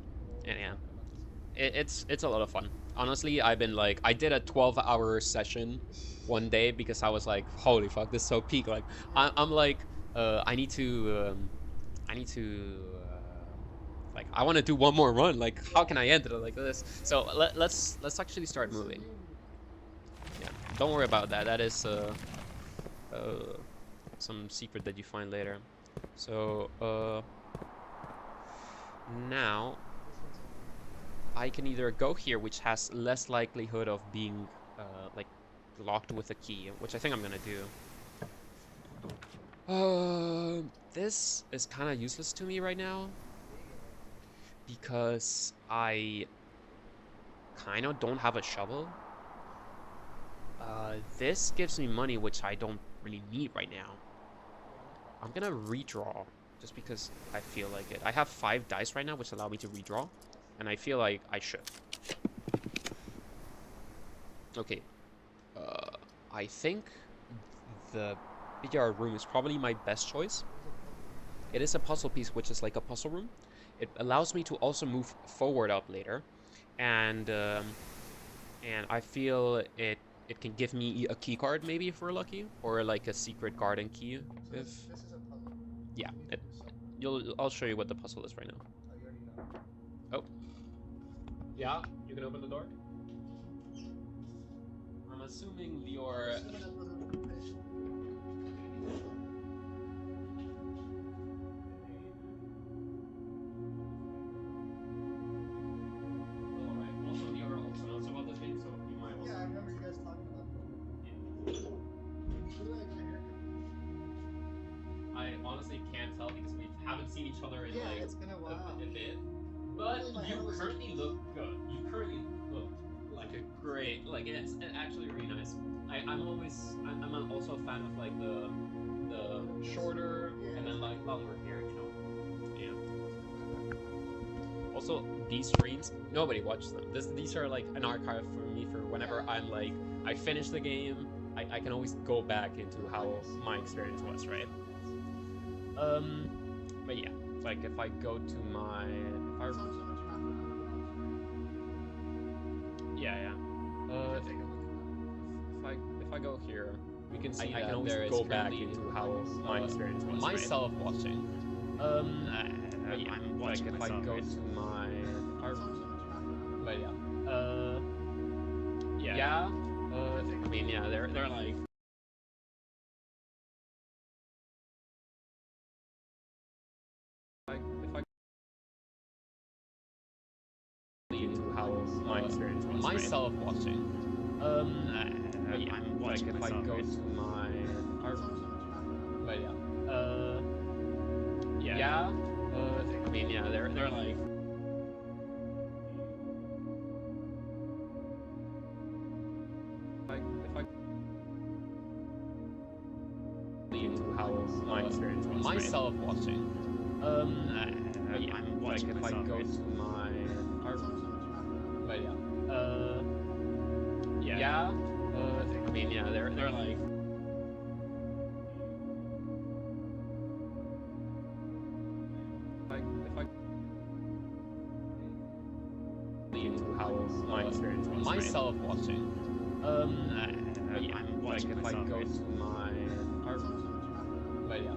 And yeah, it's a lot of fun. Honestly, I've been like I did a 12-hour session one day because I was like, holy fuck, this is so peak. Like I'm like I need to like I want to do one more run. Like how can I end it like this? So let's actually start moving. Yeah, don't worry about that. That is some secret that you find later. So now I can either go here, which has less likelihood of being like locked with a key, which I think I'm gonna do. This is kind of useless to me right now because I kind of don't have a shovel. This gives me money, which I don't really need right now. I'm gonna redraw just because I feel like it. I have 5 dice right now, which allow me to redraw, and I feel like I should. Okay. I think the bigger room is probably my best choice. It is a puzzle piece, which is like a puzzle room. It allows me to also move forward up later, and I feel it can give me a key card maybe if we're lucky, or like a secret garden key. So If this is a puzzle. yeah, You need to do something. I'll show you what the puzzle is right now. Oh, you already know. Oh, yeah, you can open the door. I'm assuming your Yeah, I remember you guys talking about that. Who do I have haircut? I honestly can't tell because we haven't seen each other in Yeah, like it's been a while. a bit. But Really, my you hair was- currently look good. You currently look like a great, like it's actually really nice. I'm also a fan of like the shorter and then like longer hair, you know. Yeah. Also, these streams, nobody watches them. These are like an archive for me for whenever I'm like I finish the game. I can always go back into how my experience was, right? But yeah, like if I go to my yeah. If I go here, we can see I can always go back into how my experience was. Myself watching. But yeah, I'm like watching if I myself, go right? to my but yeah. Yeah. I mean, yeah, they're like. If I into how my experience was. Myself watching. But yeah, I'm like watching if I myself, go right? to my but yeah. Yeah. I mean, yeah, they're like. If I into how my experience was. Myself watching. But yeah, I'm like watching if I myself, go right? to my but yeah. Yeah. I mean, yeah, they're like. If I into how my experience was. Myself watching. But yeah, I'm like watching if I myself, go right? to my but yeah.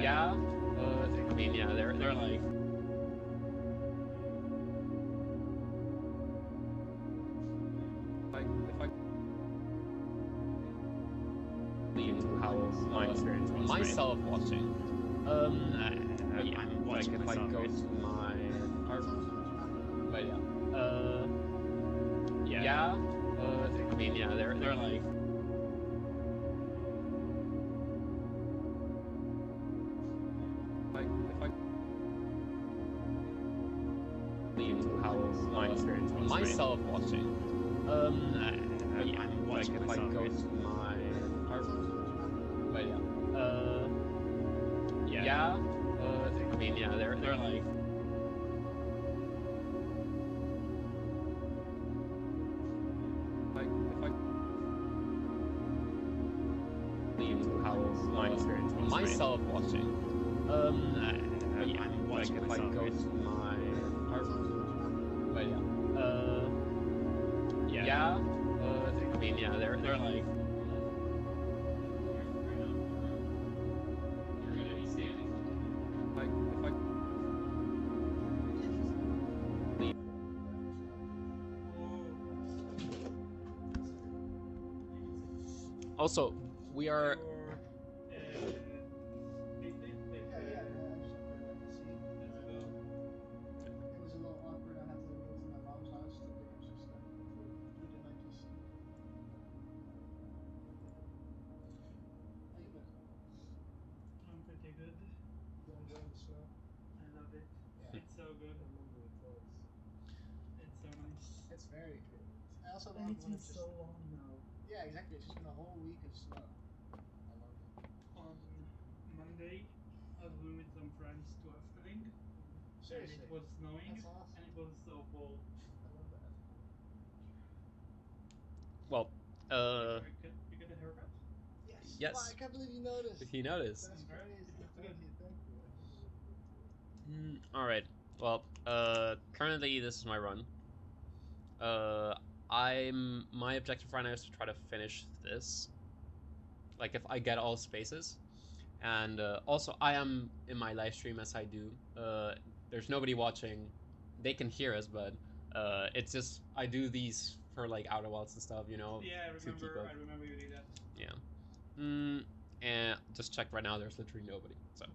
Yeah. I mean, yeah, they're like. how my experience was. Myself watching. Yeah, I'm watching if I go to my but yeah. I mean, yeah, they're like. How my experience was. Myself watching. Yeah, I'm watching if I go to my but yeah. I mean, yeah, they're like. How my experience was. Myself watching. Yeah, I'm watching if I go to my but yeah. I mean, yeah, they're like. You're gonna be standing. Also, we are. It was a little awkward. I had to go to my mom's house to pick up some stuff for food in my PC. How you been? I'm pretty good. You enjoying the snow? I love it. Yeah. It's so good. I remember it was. It's so nice. It's very good. I also And love it's when been it's just. so long now. Yeah, exactly. It's just been a whole week of snow. I love it. On Monday, I went with some friends to Efteling. Seriously. And it was snowing. That's awesome. And it was so cold. I love that. Well, You get a haircut? Yes. Yes. Wow, I can't believe you noticed. If you noticed. That's crazy. It looks Thank good. you. Thank you. I think it looks good too. All right. Well, currently this is my run. My objective right now is to try to finish this. Like if I get all spaces, and also I am in my live stream as I do. There's nobody watching. They can hear us, but it's just I do these for like outer wilds and stuff, you know. Yeah, to keep up. I remember you did that. Yeah. And just check right now. There's literally nobody. So.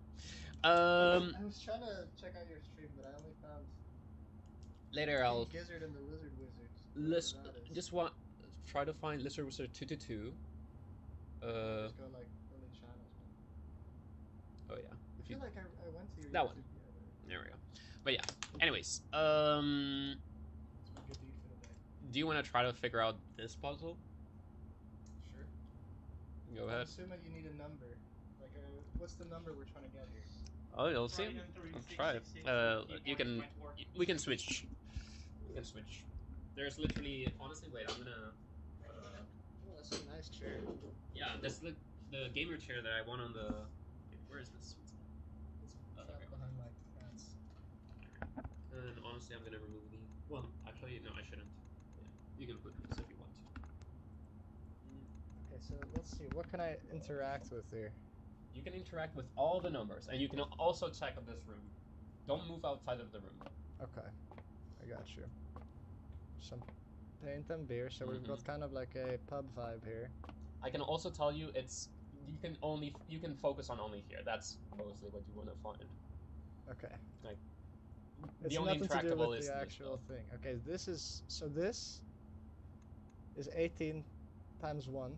I was trying to check out your stream, but I only found Later I'll Gizzard and the Lizard Wizards. try to find Lizard Wizard 222. Just go like early channels, man. Oh yeah. I feel like I went to your That YouTube one. the other. There we go. But yeah. Anyways, It's my good deed for the day. do you want to try to figure out this puzzle? Sure. Go I'm ahead. assuming you need a number. Like, what's the number we're trying to get here? Oh, you'll see. Try entering I'll try it. 666, You can. might work. We can switch. We can switch. There's literally. Honestly, wait. I'm gonna. Oh, that's a nice chair. Yeah, that's the gamer chair that I won on the. Where is this? It's Oh, there trapped we go. behind my pants. And honestly, I'm gonna remove the. Well, actually, no, I shouldn't. Yeah, you can put this if you want to. Okay, so let's see. What can I interact with here? You can interact with all the numbers, and you can also check out this room. Don't move outside of the room. Okay, I got you. Some paint and beer, so we've got kind of like a pub vibe here. I can also tell you you can focus on only here. That's mostly what you want to find. Okay. Like It's the only nothing to do interactable with is the this actual stuff. thing. Okay, this is 18 times 1.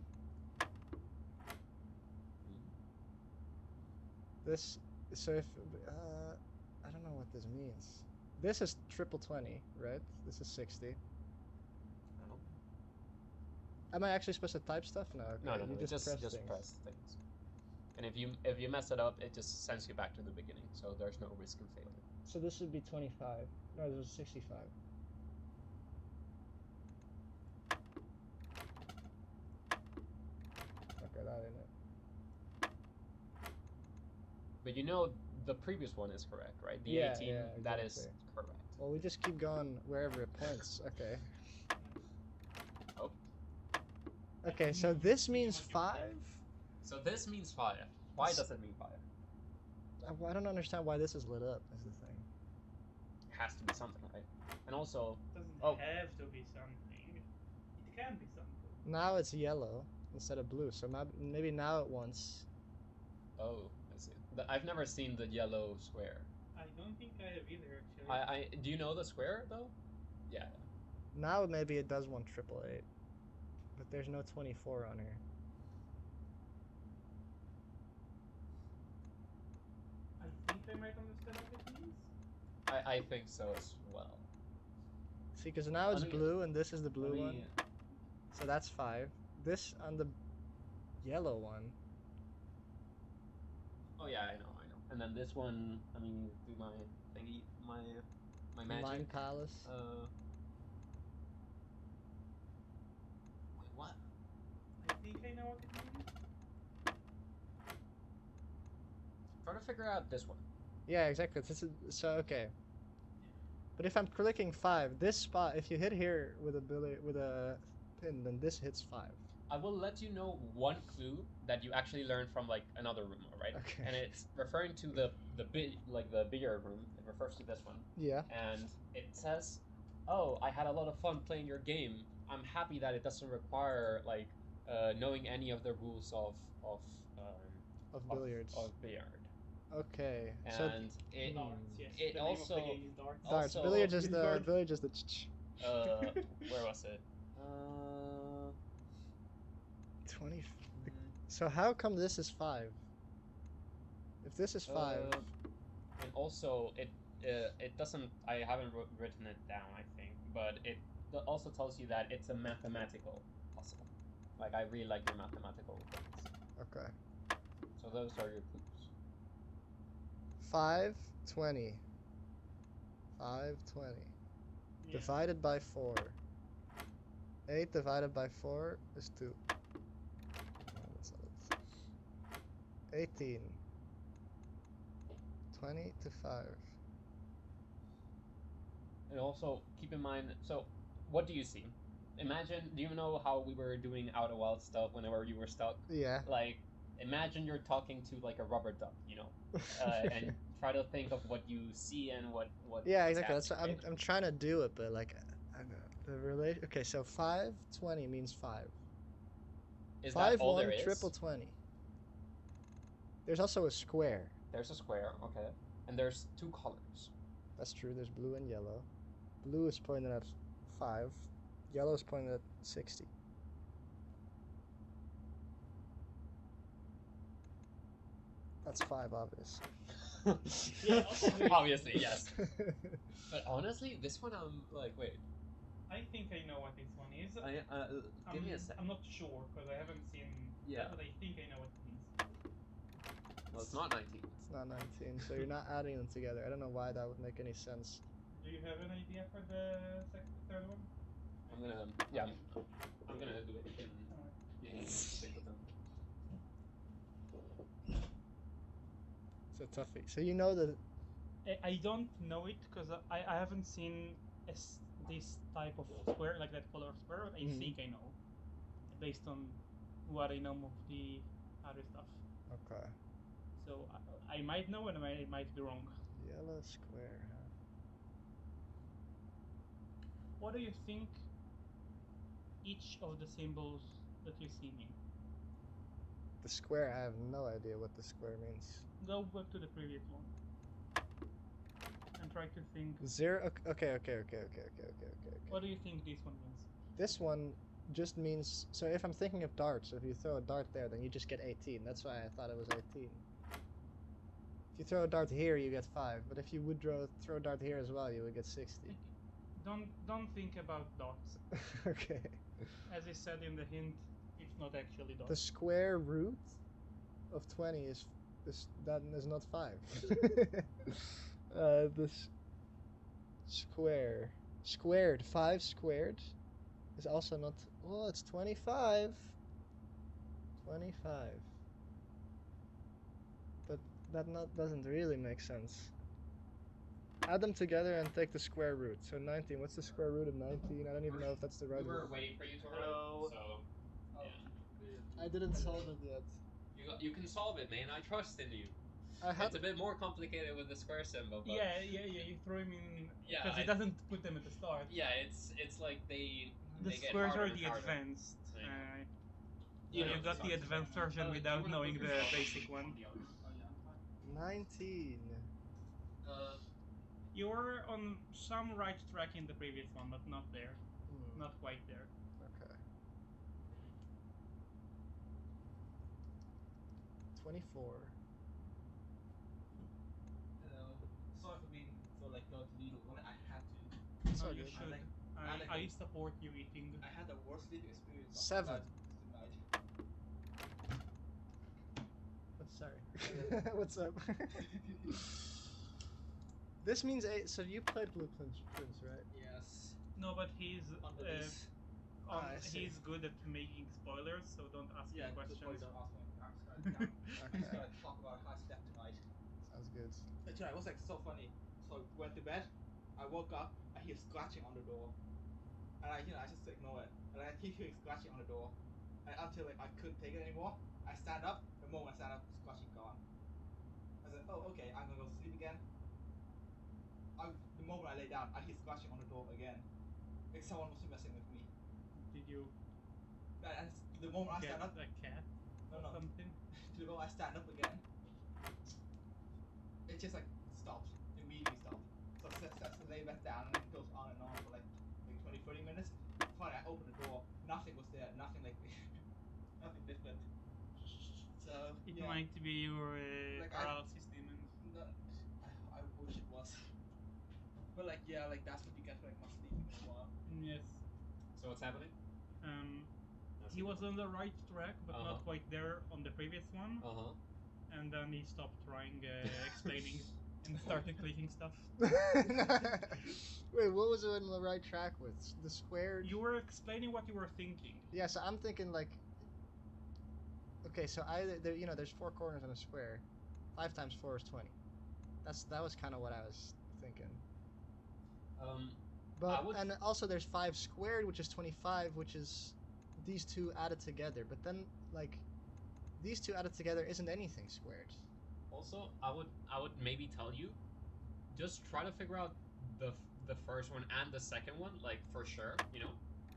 This, so if, I don't know what this means. This is triple 20, right? This is 60. Oh. Am I actually supposed to type stuff? No, okay. No, You just press things. press things. And if you mess it up, it just sends you back to the beginning, so there's no risk of failure. So this would be 25. No, this is 65. Okay, that ain't it. But you know the previous one is correct, right? The Yeah, 18, yeah, that is exactly. correct. Well, we just keep going wherever it points. Okay. Oh. Okay, so this means 5? So this means 5. Why does it mean 5? I don't understand why this is lit up, is the thing. It has to be something, right? And also, It doesn't Oh. have to be something. It can be Now it's yellow instead of blue, so maybe now it wants. Oh, I see. I've never seen the yellow square. I don't think I have either, actually. I do you know the square though? Yeah. Now maybe it does want 888, but there's no 24 on here. I think I might understand what it means. I think so as well. See, because now it's Let me- blue and this is the blue Let one, me- so that's 5. This on the yellow one. Oh yeah, I know. And then this one, let me do my thingy, my magic. Mind Palace. Wait, what? I think I know what it means. Try to figure out this one. Yeah, exactly. This is so okay. But if I'm clicking 5, this spot, if you hit here with a pin, then this hits 5. I will let you know one clue that you actually learned from like another room, right? Okay. And it's referring to the bigger room. It refers to this one. Yeah. And it says, "Oh, I had a lot of fun playing your game. I'm happy that it doesn't require like knowing any of the rules of Billiards. Of billiard." Okay. And So it Darts, yes. it The name also of the game is Darts. darts. also- Billiards is the Billiards. billiards is the. where was it? 20. So how come this is 5? If this is 5, and also it doesn't. I haven't written it down. I think, but it also tells you that it's a mathematical puzzle. Like I really like your mathematical things. okay. So those are your clues. 5, 20. 5, 20. Yeah. Divided by 4. 8 divided by 4 is 2. No, that's not it. 18. 20 to 5. And also keep in mind. So what do you see? Imagine. Do you know how we were doing Outer Wild stuff whenever you were stuck? Yeah. Like imagine you're talking to like a rubber duck, you know, and try to think of what you see and what. Yeah, what's exactly. That's what happening, I'm trying to do it, but like I don't know. The relation. Okay, so 5, 20 means 5. right? Is 5, that all 1, there is? triple 20. There's also a square. There's a square, okay, and there's 2 colors. That's true. There's blue and yellow. Blue is pointing at 5. Yellow is pointing at 60. That's 5, obviously. Yeah, Obviously, yes. But honestly, this one I'm like, wait. I think I know what this one is. Give me a sec. I'm not sure because I haven't seen Yeah. that, but I think I know what it means. Well, it's not 19. It's not 19, so you're not adding them together. I don't know why that would make any sense. Do you have an idea for the third one? I'm gonna do it in sync with them. It's a toughie. So you know that. I don't know it because I haven't seen this type of square, like that color square, but I Mhm. think I know. Based on what I know of the other stuff. Okay. So I might know and I might be wrong. Yellow square, huh? What do you think each of the symbols that you see mean? The square, I have no idea what the square means. Go back to the previous one. And try to think. 0. Okay. What do you think this one means? This one just means. So if I'm thinking of darts, if you throw a dart there, then you just get 18. That's why I thought it was 18. If you throw a dart here, you get 5. But if you would throw a dart here as well, you would get 60. Don't think about dots. Okay. As I said in the hint, it's not actually dots. The square root of 20 is that is not 5. This squared 5 squared is also not. Oh, it's 25. 25. But that doesn't really make sense. Add them together and take the square root. So 19. What's the square root of 19? I don't even know if that's the right We were one. waiting for you to Hello. arrive, so yeah. I didn't solve it yet. You can solve it, man. I trust in you. I had It's a bit more complicated with the square symbol, but Yeah. You throw him in Yeah, because it doesn't put them at the start. yeah, it's like The they get squares harder are and the harder. advanced, Yeah. Yeah, No, you got the sorry. advanced version You without were the knowing the first basic on one. the other. 19. You were on some right track in the previous one, but not there. Hmm. Not quite there. Okay. 24. Sorry for being so like not legal. I mean, I had to. It's No, all you good. should. I I support you eating. I had the worst sleep experience. of 7. my life tonight. Sorry. What's up? This means 8. So you played Blue Prince, right? Yes. No, but he's On the list. I see. he's good at making spoilers, so don't ask Yeah, him good point. questions. Don't ask me. I'm just Okay. gonna talk about how I slept tonight. Sounds good. Tonight was like so funny. So I went to bed. I woke up. I hear scratching on the door, and I just ignore it. And I keep hearing scratching on the door, and until like I couldn't take it anymore. I stand up. The moment I stand up, scratching gone. I said, "Oh, okay. I'm gonna go to sleep again." The moment I lay down, I hear scratching on the door again. Like someone was messing with me. Did you And the moment I get stand up, a cat or no. something? The moment I stand up again, it just like stops. Immediately stops. So I lay back down and it goes on and on for like 20, 30 minutes. Finally, I opened the door. Nothing was there. Nothing like nothing different. So It yeah, might be your Like, paralysis demons. no, I wish it was. But like yeah, like that's what you get for like not sleeping in a while. Yes. So what's happening? He was on the right track, but Uh-huh. not quite there on the previous one. Uh-huh. And then he stopped trying explaining and started clicking stuff. Wait, what was it on the right track with? The square? You were explaining what you were thinking. Yeah, so I'm thinking like. Okay, so there's 4 corners on a square. 5 times 4 is 20. That was kind of what I was thinking. But and also there's 5 squared, which is 25, which is these two added together. But then like these two added together isn't anything squared. Also, I would maybe tell you, just try to figure out the first one and the second one, like for sure,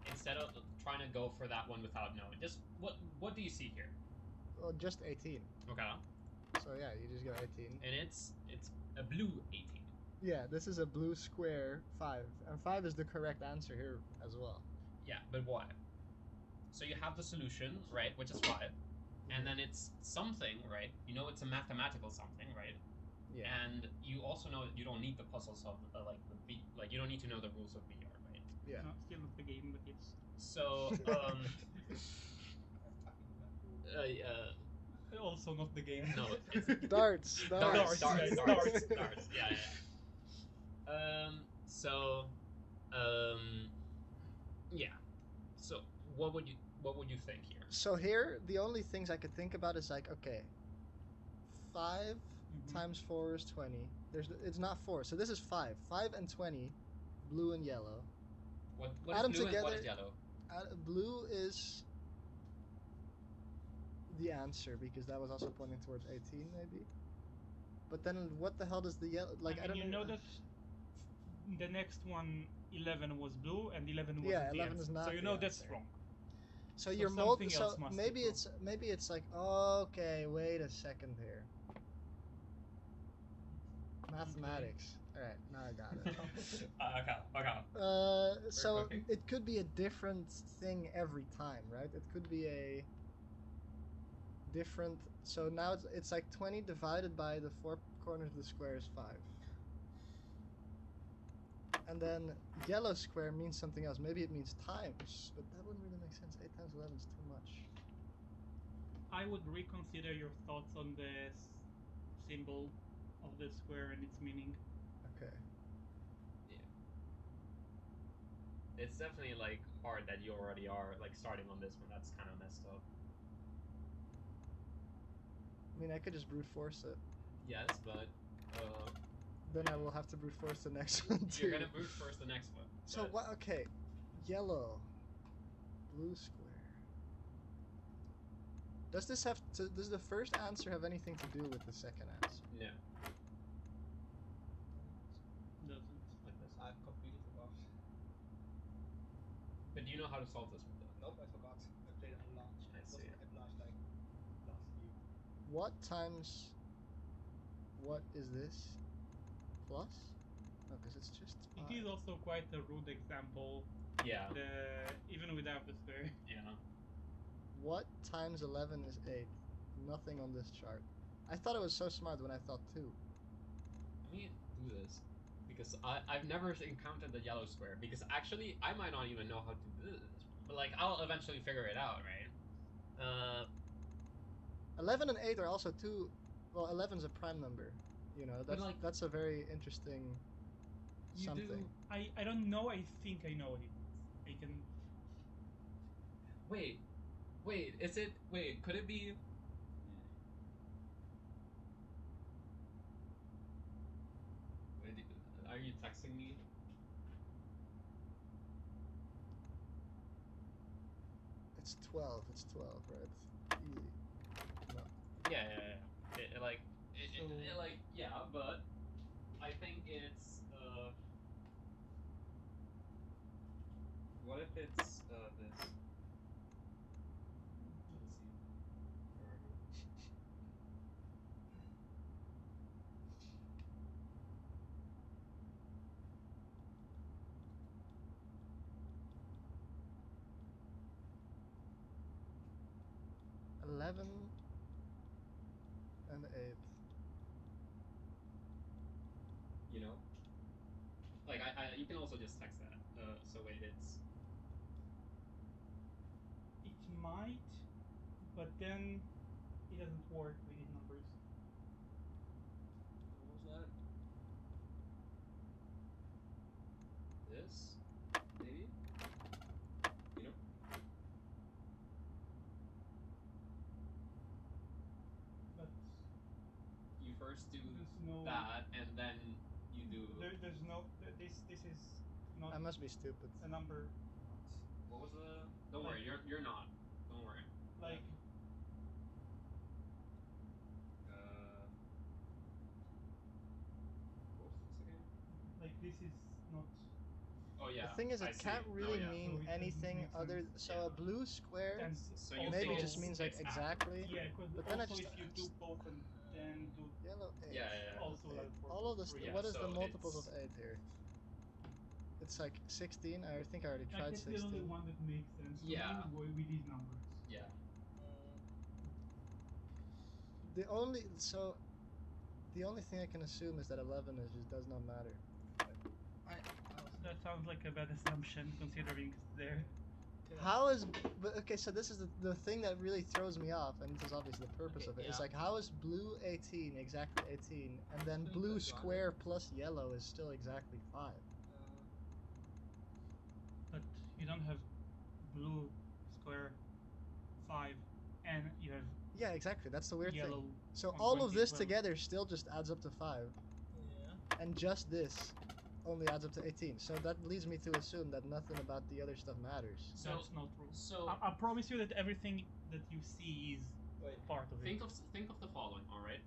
instead of trying to go for that one without knowing. Just what do you see here? Well, just 18. Okay. So yeah, you just got 18. And it's a blue 18. Yeah, this is a blue square 5, and 5 is the correct answer here as well. Yeah, but why? So you have the solution, right, which is 5, and then it's something, right? You know it's a mathematical something, right? Yeah. And you also know that you don't need the puzzles of like the V, like you don't need to know the rules of VR, right? Yeah. No, still not the game, but yes. So Also not the game. no, it's Darts. Darts. Yeah. So, yeah. So, what would you think here? So here, the only things I could think about is like, okay, 5 times 4 is 20. It's not 4, so this is 5. 5 and 20, blue and yellow. What Add is them blue together, and what is yellow? Blue is the answer because that was also pointing towards 18, maybe. But then, what the hell does the yellow like? I don't you know that the next one, 11 was blue and 11 was yeah, the 11 answer. is not. So you the know that's answer. wrong. So, So your something so else must maybe be it's like, okay, wait a second here. Mathematics. All right, now I got it. Okay. So cooking. it could be a different thing every time, right? It could be a different. So now it's like 20 divided by the 4 corners of the square is 5. And then yellow square means something else. Maybe it means times, but that wouldn't really make sense. 8 times 11 is too much. I would reconsider your thoughts on the symbol of the square and its meaning. Okay. Yeah. It's definitely like hard that you already are like starting on this one. That's kind of messed up. I mean, I could just brute force it. Yes, but then I will have to brute force the next one too. You're gonna brute force the next one. So what? Okay, yellow, blue square. Does this have to? Does the first answer have anything to do with the second answer? No. Doesn't. Like this. I completely forgot. But do you know how to solve this one though? Nope, I forgot. I played it on launch. I was see. at launch like last year. What times? What is this? Plus? No, because it's just It 5. is also quite a rude example. Yeah. Even without the square. Yeah. What times 11 is 8? Nothing on this chart. I thought it was so smart when I thought 2. Let me do this because I've never encountered the yellow square. Because actually, I might not even know how to do this one, but like I'll eventually figure it out, right? 11 and 8 are also two. Well, 11 is a prime number. You know, But, that's like, that's a very interesting you something. do. I don't know. I think I know what it is. I can. Wait, is it? Wait, could it be? Wait, are you texting me? It's 12. It's 12, right? Easy. No. Yeah. So- Yeah, but I think it's what if it's this? Let's see. Where are you? Eleven and 8. You know, like you can also just text that. So wait, it's It might, but then it doesn't work with these numbers. what was that? This maybe. You know. But You first do there's no. that, and then you do. There's no. This is not I must be stupid. a number. What was the? Don't worry, you're not. Don't worry. Like What was this again? like this is not. Oh yeah. The thing is, I it see. can't No, really yeah. So mean it doesn't anything make other. sense. So Yeah. a blue square And So you also, maybe think just means like it's exactly. Yeah, because But then I also just if you do both and then do Yellow 8. Yeah. Yellow also 8. like for All of this. free. Yeah, What is the so multiples of it's- 8 here? It's like 16. I think I already Like tried that's the 16. only one that makes sense. to Yeah. me with these numbers. Yeah. The only thing I can assume is that 11 is just does not matter. That sounds like a bad assumption considering it's there. How is but okay? So this is the thing that really throws me off, and this is obviously the purpose Okay, of it. It's yeah. like how is blue 18 exactly 18, and then Think blue that's right. square plus yellow is still exactly 5. But you don't have blue square 5 and you have Yeah, exactly. That's the weird yellow. thing. So on all of 20 this as well. together still just adds up to 5, Yeah. and just this only adds up to 18. So that leads me to assume that nothing about the other stuff matters. So That's not true. so I promise you that everything that you see is Wait. part of it. think of the following. All right.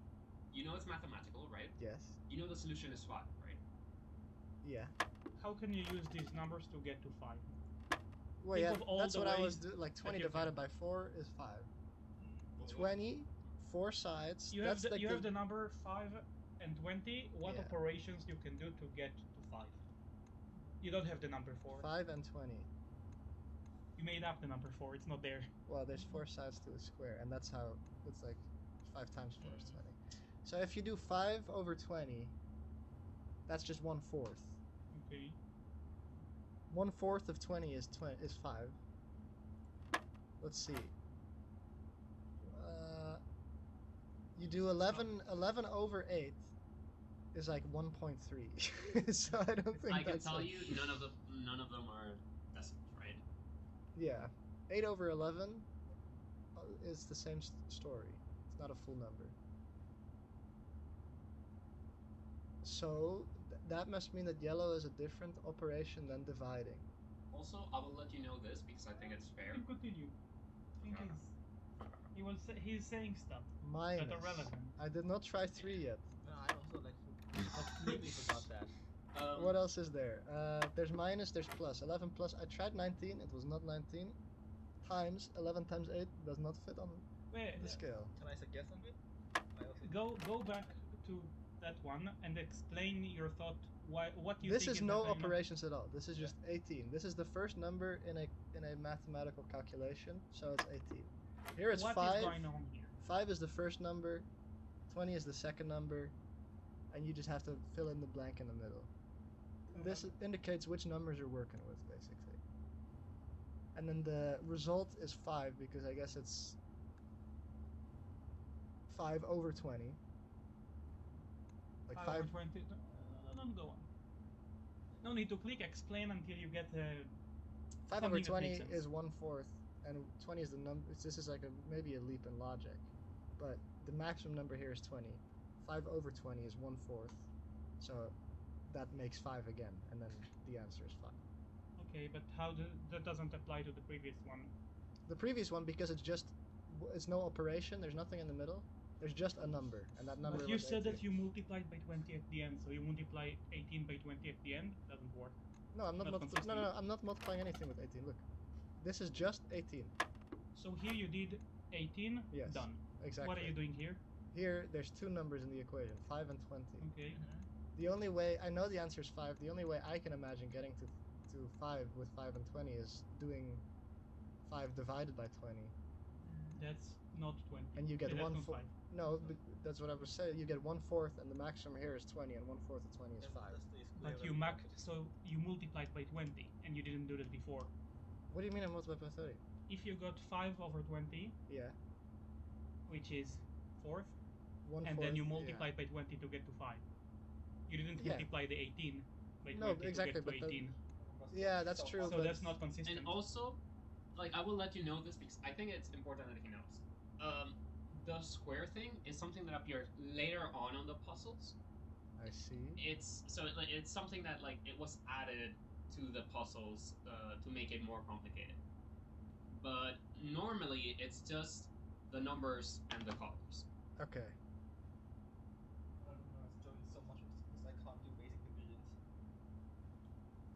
You know it's mathematical, right? Yes. You know the solution is 5, right? Yeah. How can you use these numbers to get to 5? Well, Think yeah. of all That's the what I was ways doing. Like 20 you divided can. by 4 is 5. What? 20, 4 sides. You That's have like you have the number 5 and 20. What Yeah. operations you can do to get to 5? You don't have the number 4. 5 and 20. You made up the number 4. It's not there. Well, there's 4 sides to a square, and that's how it's like 5 times 4 is 20. So if you do 5 over 20, that's just 1/4. Okay. 1/4 of 20 is 5. Let's see. You do 11 over 8 is like 1.3. So I don't think I can that's tell like, you none of them are decimals, right? Yeah. 8 over 11 is the same story. It's not a full number. So that must mean that yellow is a different operation than dividing. Also, I will let you know this because I think it's fair. You can continue. I think he's saying stuff Minus. that are relevant. I did not try 3 yet. No, I also like completely forgot that. What else is there? There's minus, there's plus. 11 plus. I tried 19. It was not 19. times 11 times 8 does not fit on Wait, the scale. Can I suggest something? I also go back to that one and explain your thought. What you This think is is no that I'm not- operations at all. This is just 18. This is the first number in a mathematical calculation, so it's 18. Here it's What 5. is going on here? 5 is the first number, 20 is the second number, and you just have to fill in the blank in the middle. This indicates which numbers you're working with, basically. And then the result is 5, because I guess it's 5 over 20. Like 5 5. over 20. Don't go on. No need to click explain until you get 5 over something that 20 makes sense. is 1/4, and 20 is the number. This is like maybe a leap in logic, but the maximum number here is 20. 5 over 20 is 1/4, so that makes 5 again, and then the answer is 5. Okay, but that doesn't apply to the previous one? The previous one, because it's no operation. There's nothing in the middle. There's just a number, and that number. But you was said 18. that you multiplied by 20 at the end, so you multiply 18 by 20 at the end? Doesn't work. No, I'm not. Not consistent. No, I'm not multiplying anything with 18. Look, this is just 18. So here you did 18, Yes. done. Exactly. What are you doing here? Here, there's two numbers in the equation, 5 and 20. Okay. The only way I know the answer is 5. The only way I can imagine getting to 5 with 5 and 20 is doing 5 divided by 20, That's not 20. and you get That's 1/4. not 5. No, but that's what I was saying. You get 1/4, and the maximum here is 20, and 1/4 of 20 is 5. But you multiplied by 20, and you didn't do that before. What do you mean I multiplied by 30? If you got 5 over 20, Yeah. which is 4th, 1/4. and then you yeah. multiplied by 20 to get to 5. You didn't Yeah. multiply the 18 by 20 No, exactly, to get but to the- 18. Yeah, that's true. So but that's not consistent. And also, like, I will let you know this because I think it's important that he knows. The square thing is something that appears later on the puzzles. I see. It's something that like it was added to the puzzles to make it more complicated. But normally it's just the numbers and the colors. Okay. I don't know. It's doing so much because I can't do basic divisions.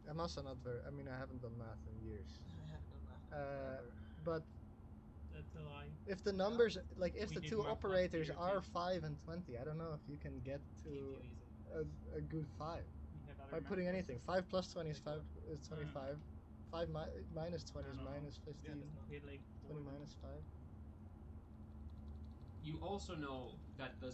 I'm also not very. I mean, I haven't done math in years. I haven't done math Uh, But That's a lie. if the numbers, like, if We the did two math last operators year, are too. 5 and 20, I don't know if you can get to a good 5 We had other by math putting courses. anything. 5 plus 20 is Like 5 is 25. 5 minus 20 is I don't know. minus 15. Yeah, that's not. We had like 20 4 minus 5. You also know that the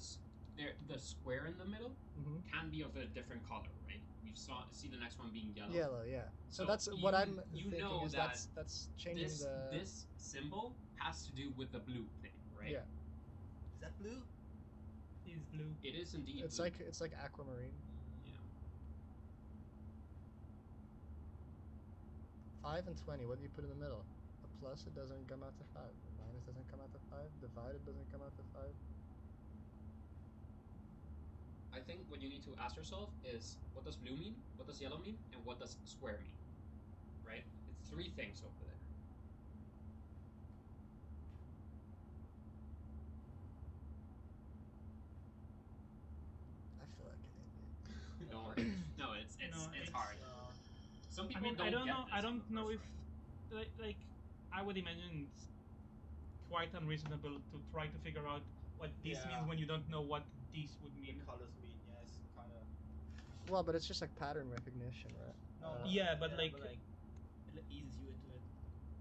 square in the middle Mm-hmm. can be of a different color, right? You see the next one being yellow. Yellow, yeah. So So that's what I'm you thinking know is that that's changing the. This symbol has to do with the blue thing, right? Yeah. Is that blue? is blue. It is indeed. It's blue. like aquamarine. Yeah. 5 and 20. What do you put in the middle? A plus, it doesn't come out to 5. A minus doesn't come out to 5. Divided doesn't come out to 5. I think what you need to ask yourself is what does blue mean, what does yellow mean, and what does square mean? Right? It's 3 things over there. I feel like an idiot. Don't worry. No, it's it's- hard. Some I people mean, don't I don't get know. this I on don't the know first if run. like I would imagine it's quite unreasonable to try to figure out what this Yeah. means when you don't know what this would The mean. colors mean, yes, kind of. Well, but it's just like pattern recognition, right? No, Yeah, but like- it eases you into it.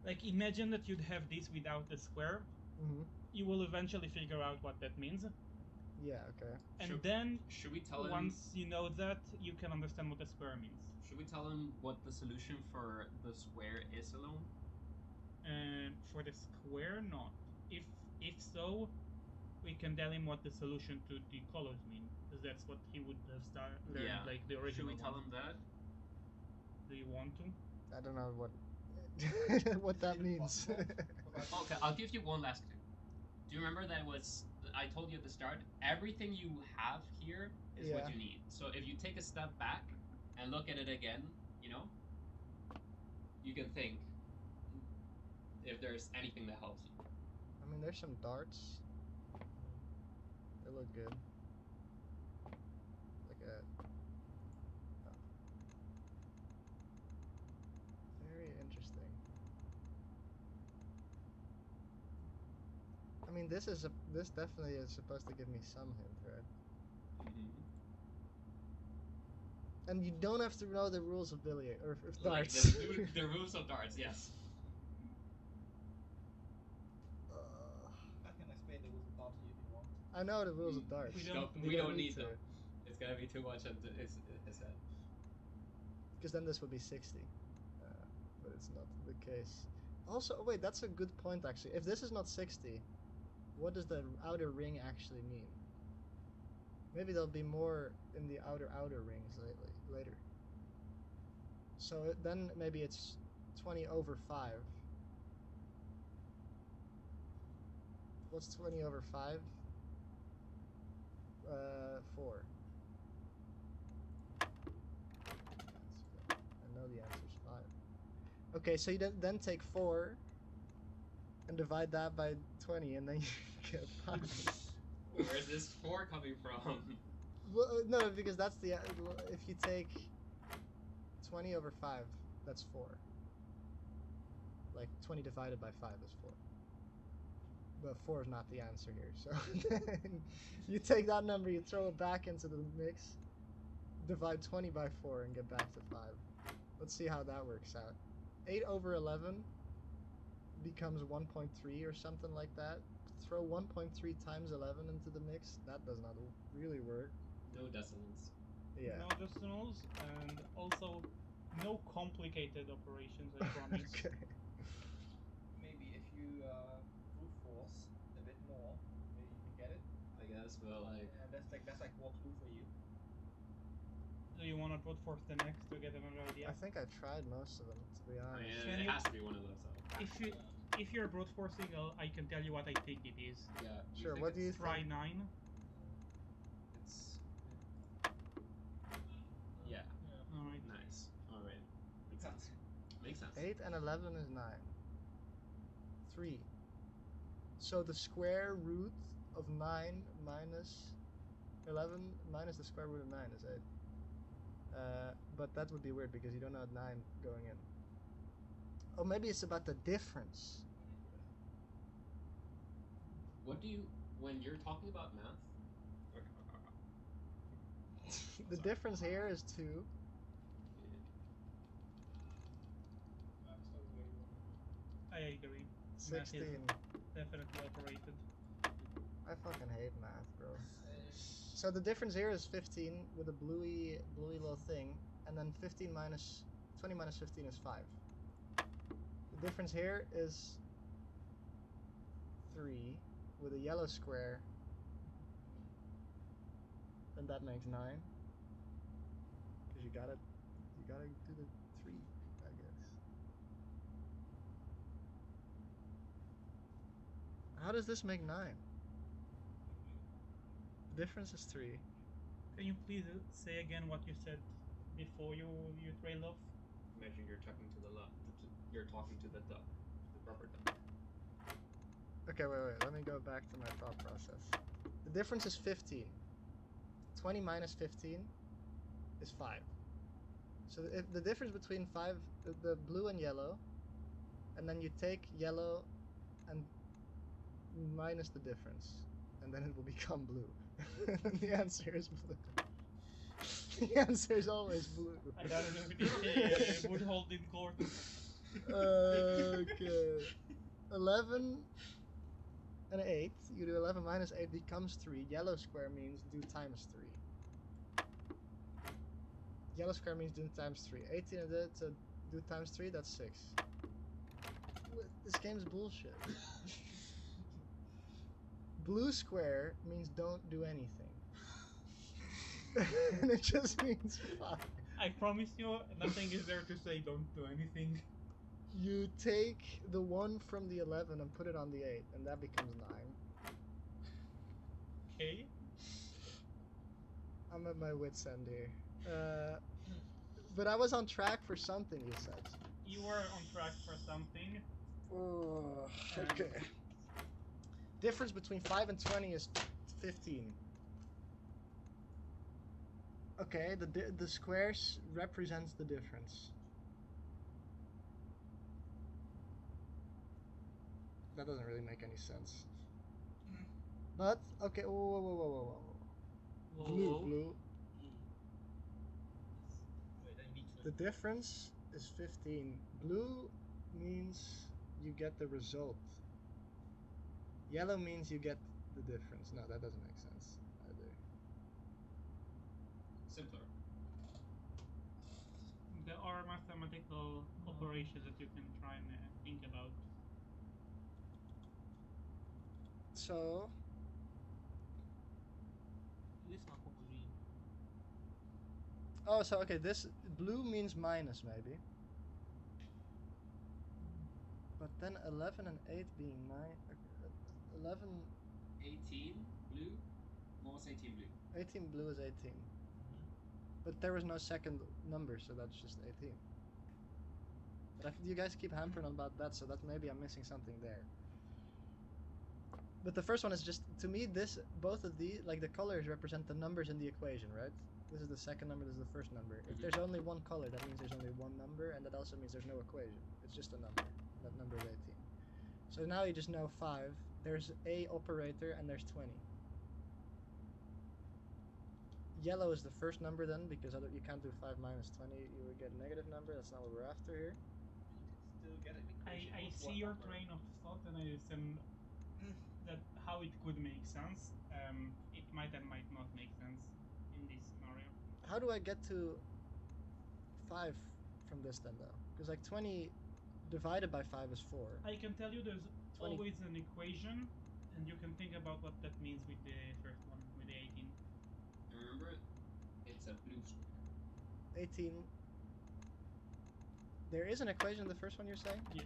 Like imagine that you'd have this without the square. Mm-hmm. You will eventually figure out what that means, Yeah, okay. and Should- then Should we tell him? once you know that, you can understand what the square means. Should we tell him what the solution for the square is alone? For the square, not. If so, we can tell him what the solution to the colors mean, because that's what he would have learned, Yeah. like the Should original we tell one. him that? Do you want to? I don't know what what that Is it means. possible? Okay, I'll give you one last clue. Do you remember that was I told you at the start? Everything you have here is what Yeah. you need. So if you take a step back and look at it again, you know, you can think if there's anything that helps you. I mean, there's some darts. They look good. Like a. Oh. Very interesting. I mean, this definitely is supposed to give me some hint, right? Mm-hmm. And you don't have to know the rules of billiard or of Like darts. the rules of darts, yes. I can explain the rules of darts to you if you want. I know the rules of darts. We don't- we don't need them. It's gonna be too much into his head. Because then this would be 60. But it's not the case. Also, oh wait, that's a good point actually. If this is not 60, what does the outer ring actually mean? Maybe there'll be more in the outer rings later. So then maybe it's 20 over 5. What's 20 over 5? 4. I know the answer is 5. Okay, so you then take 4 and divide that by 20, and then you get 5. Where's this 4 coming from? Well, no, because that's the if you take 20 over 5, that's 4. Like 20 divided by 5 is 4. But 4 is not the answer here. So you take that number, you throw it back into the mix, divide 20 by 4, and get back to 5. Let's see how that works out. 8 over 11 becomes 1.3 or something like that. Throw 1.3 times 11 into the mix. That does not really work. No decimals. Yeah. No decimals, and also no complicated operations, I promise. Okay. Maybe if you brute force a bit more, maybe you can get it. I guess, but like Yeah, that's like more clue for you. Do you want to brute force the next to get another idea? I think I tried most of them, to be I honest. mean, Can it you- has to be one of those though. If you're brute forcing, I can tell you what I think it is. Yeah. Sure, what do you Try think? 9. It's yeah. Alright. Nice. All right. Makes Yeah. sense. Makes sense. 8 and 11 is 9. 3. So the square root of 9 minus 11 minus the square root of 9 is 8. But that would be weird because you don't know 9 going in. Oh, maybe it's about the difference. What do you when you're talking about math? Okay. The Sorry. difference here is 2. I agree. Math 16. is definitely overrated. I fucking hate math, bro. So the difference here is 15 with a bluey little thing, and then 15 minus 20 minus 15 is 5. The difference here is 3 with a yellow square, and that makes 9. Because you gotta do the 3, I guess. How does this make 9? The difference is 3. Can you please say again what you said before you trailed off? Imagine you're talking to the you're talking to the duck, the rubber duck. Okay, wait. Let me go back to my thought process. The difference is 15. 20 minus 15 is 5. So if the difference between 5, the blue and yellow, and then you take yellow and minus the difference, and then it will become blue. And the answer is blue. The answer is always blue. I don't know if it would hold in court. Okay. 11 and 8. You do 11 minus 8 becomes 3. Yellow square means do times 3. Yellow square means do times 3. 18 and to do times 3, that's 6. This game's bullshit. Blue square means don't do anything. And it just means 5. I promise you, nothing is there to say don't do anything. You take the 1 from the 11 and put it on the 8, and that becomes 9. Okay? I'm at my wit's end here. But I was on track for something, you said. You were on track for something. Oh, okay. Difference between 5 and 20 is 15. Okay, the squares represents the difference. That doesn't really make any sense. But okay, whoa. Blue, Whoa. blue. Wait, I need to. The difference is 15. Blue means you get the result. Yellow means you get the difference. No, that doesn't make sense either. Simpler. There are mathematical operations that you can try and think about. So, This one probably. oh, so okay, this blue means minus maybe. But then 11 and 8 being 9. 11, 18 blue. What was 18 blue? 18 blue is 18. Mm-hmm. But there was no second number, so that's just 18. But you guys keep hampering on about that, so that maybe I'm missing something there. But the first one is just, to me, both of these, like the colors represent the numbers in the equation, right? This is the second number, this is the first number. If there's only one color, that means there's only one number, and that also means there's no equation. It's just a number. That number is 18. So now you just know 5. There's a operator, and there's 20. Yellow is the first number then, because you can't do 5 minus 20, you would get a negative number. That's not what we're after here. You can still get an equation. I with see one your number. train of thought, and I assume that how it could make sense. It might and might not make sense in this scenario. How do I get to 5 from this then, though? Because like 20 divided by 5 is 4. I can tell you there's 20. always an equation, and you can think about what that means with the first one, with the 18. Remember, it's a blue square. 18. There is an equation in the first one you're saying? Yes.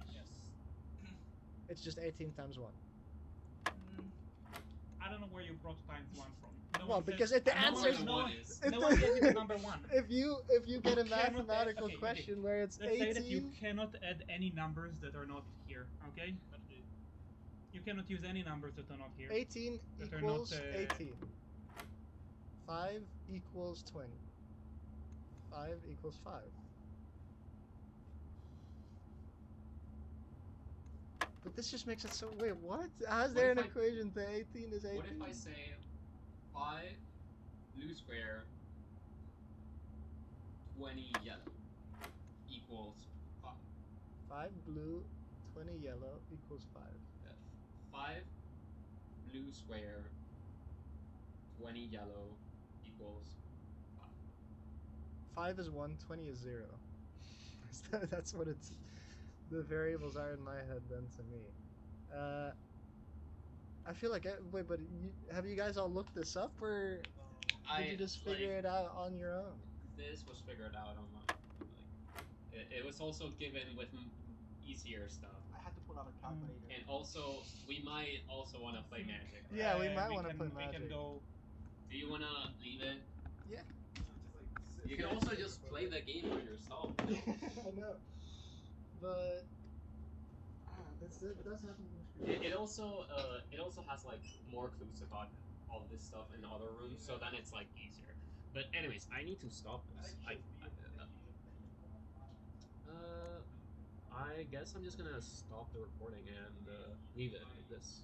It's just 18 times 1. I don't know where you brought times 1 from. No Well, one because says, if the no one- answer's- no one, is. no one gave you the number 1. If you get a You cannot- mathematical okay, question where it's Let's say that you 18, cannot add any numbers that are not here, okay? You cannot use any numbers that are not here. 18 That are equals not, 18. 5 equals 20. 5 equals 5. But this just makes it so... Wait, what? How's What there if an I- equation to 18 is 18? What if I say 5 blue square 20 yellow equals 5? 5 blue, 20 yellow equals 5. 5 blue square 20 yellow equals 5. 5 is 1, 20 is 0. That's what it's... The variables are in my head then to me. I feel like... Wait, but have you guys all looked this up, or did you just figure it out on your own? This was figured out on my... Like, it was also given with easier stuff. I had to pull out a calculator. And also, we might also want to play Magic. Right? Yeah, we might wanna play We Magic. can go. Do you want to leave it? Yeah. You can also just play the game for yourself. I know. But... That does happen in the screen. It also has like more clues about all this stuff in other rooms, so then it's like easier. But anyways, I need to stop this. I guess I'm just gonna stop the recording and leave it like this.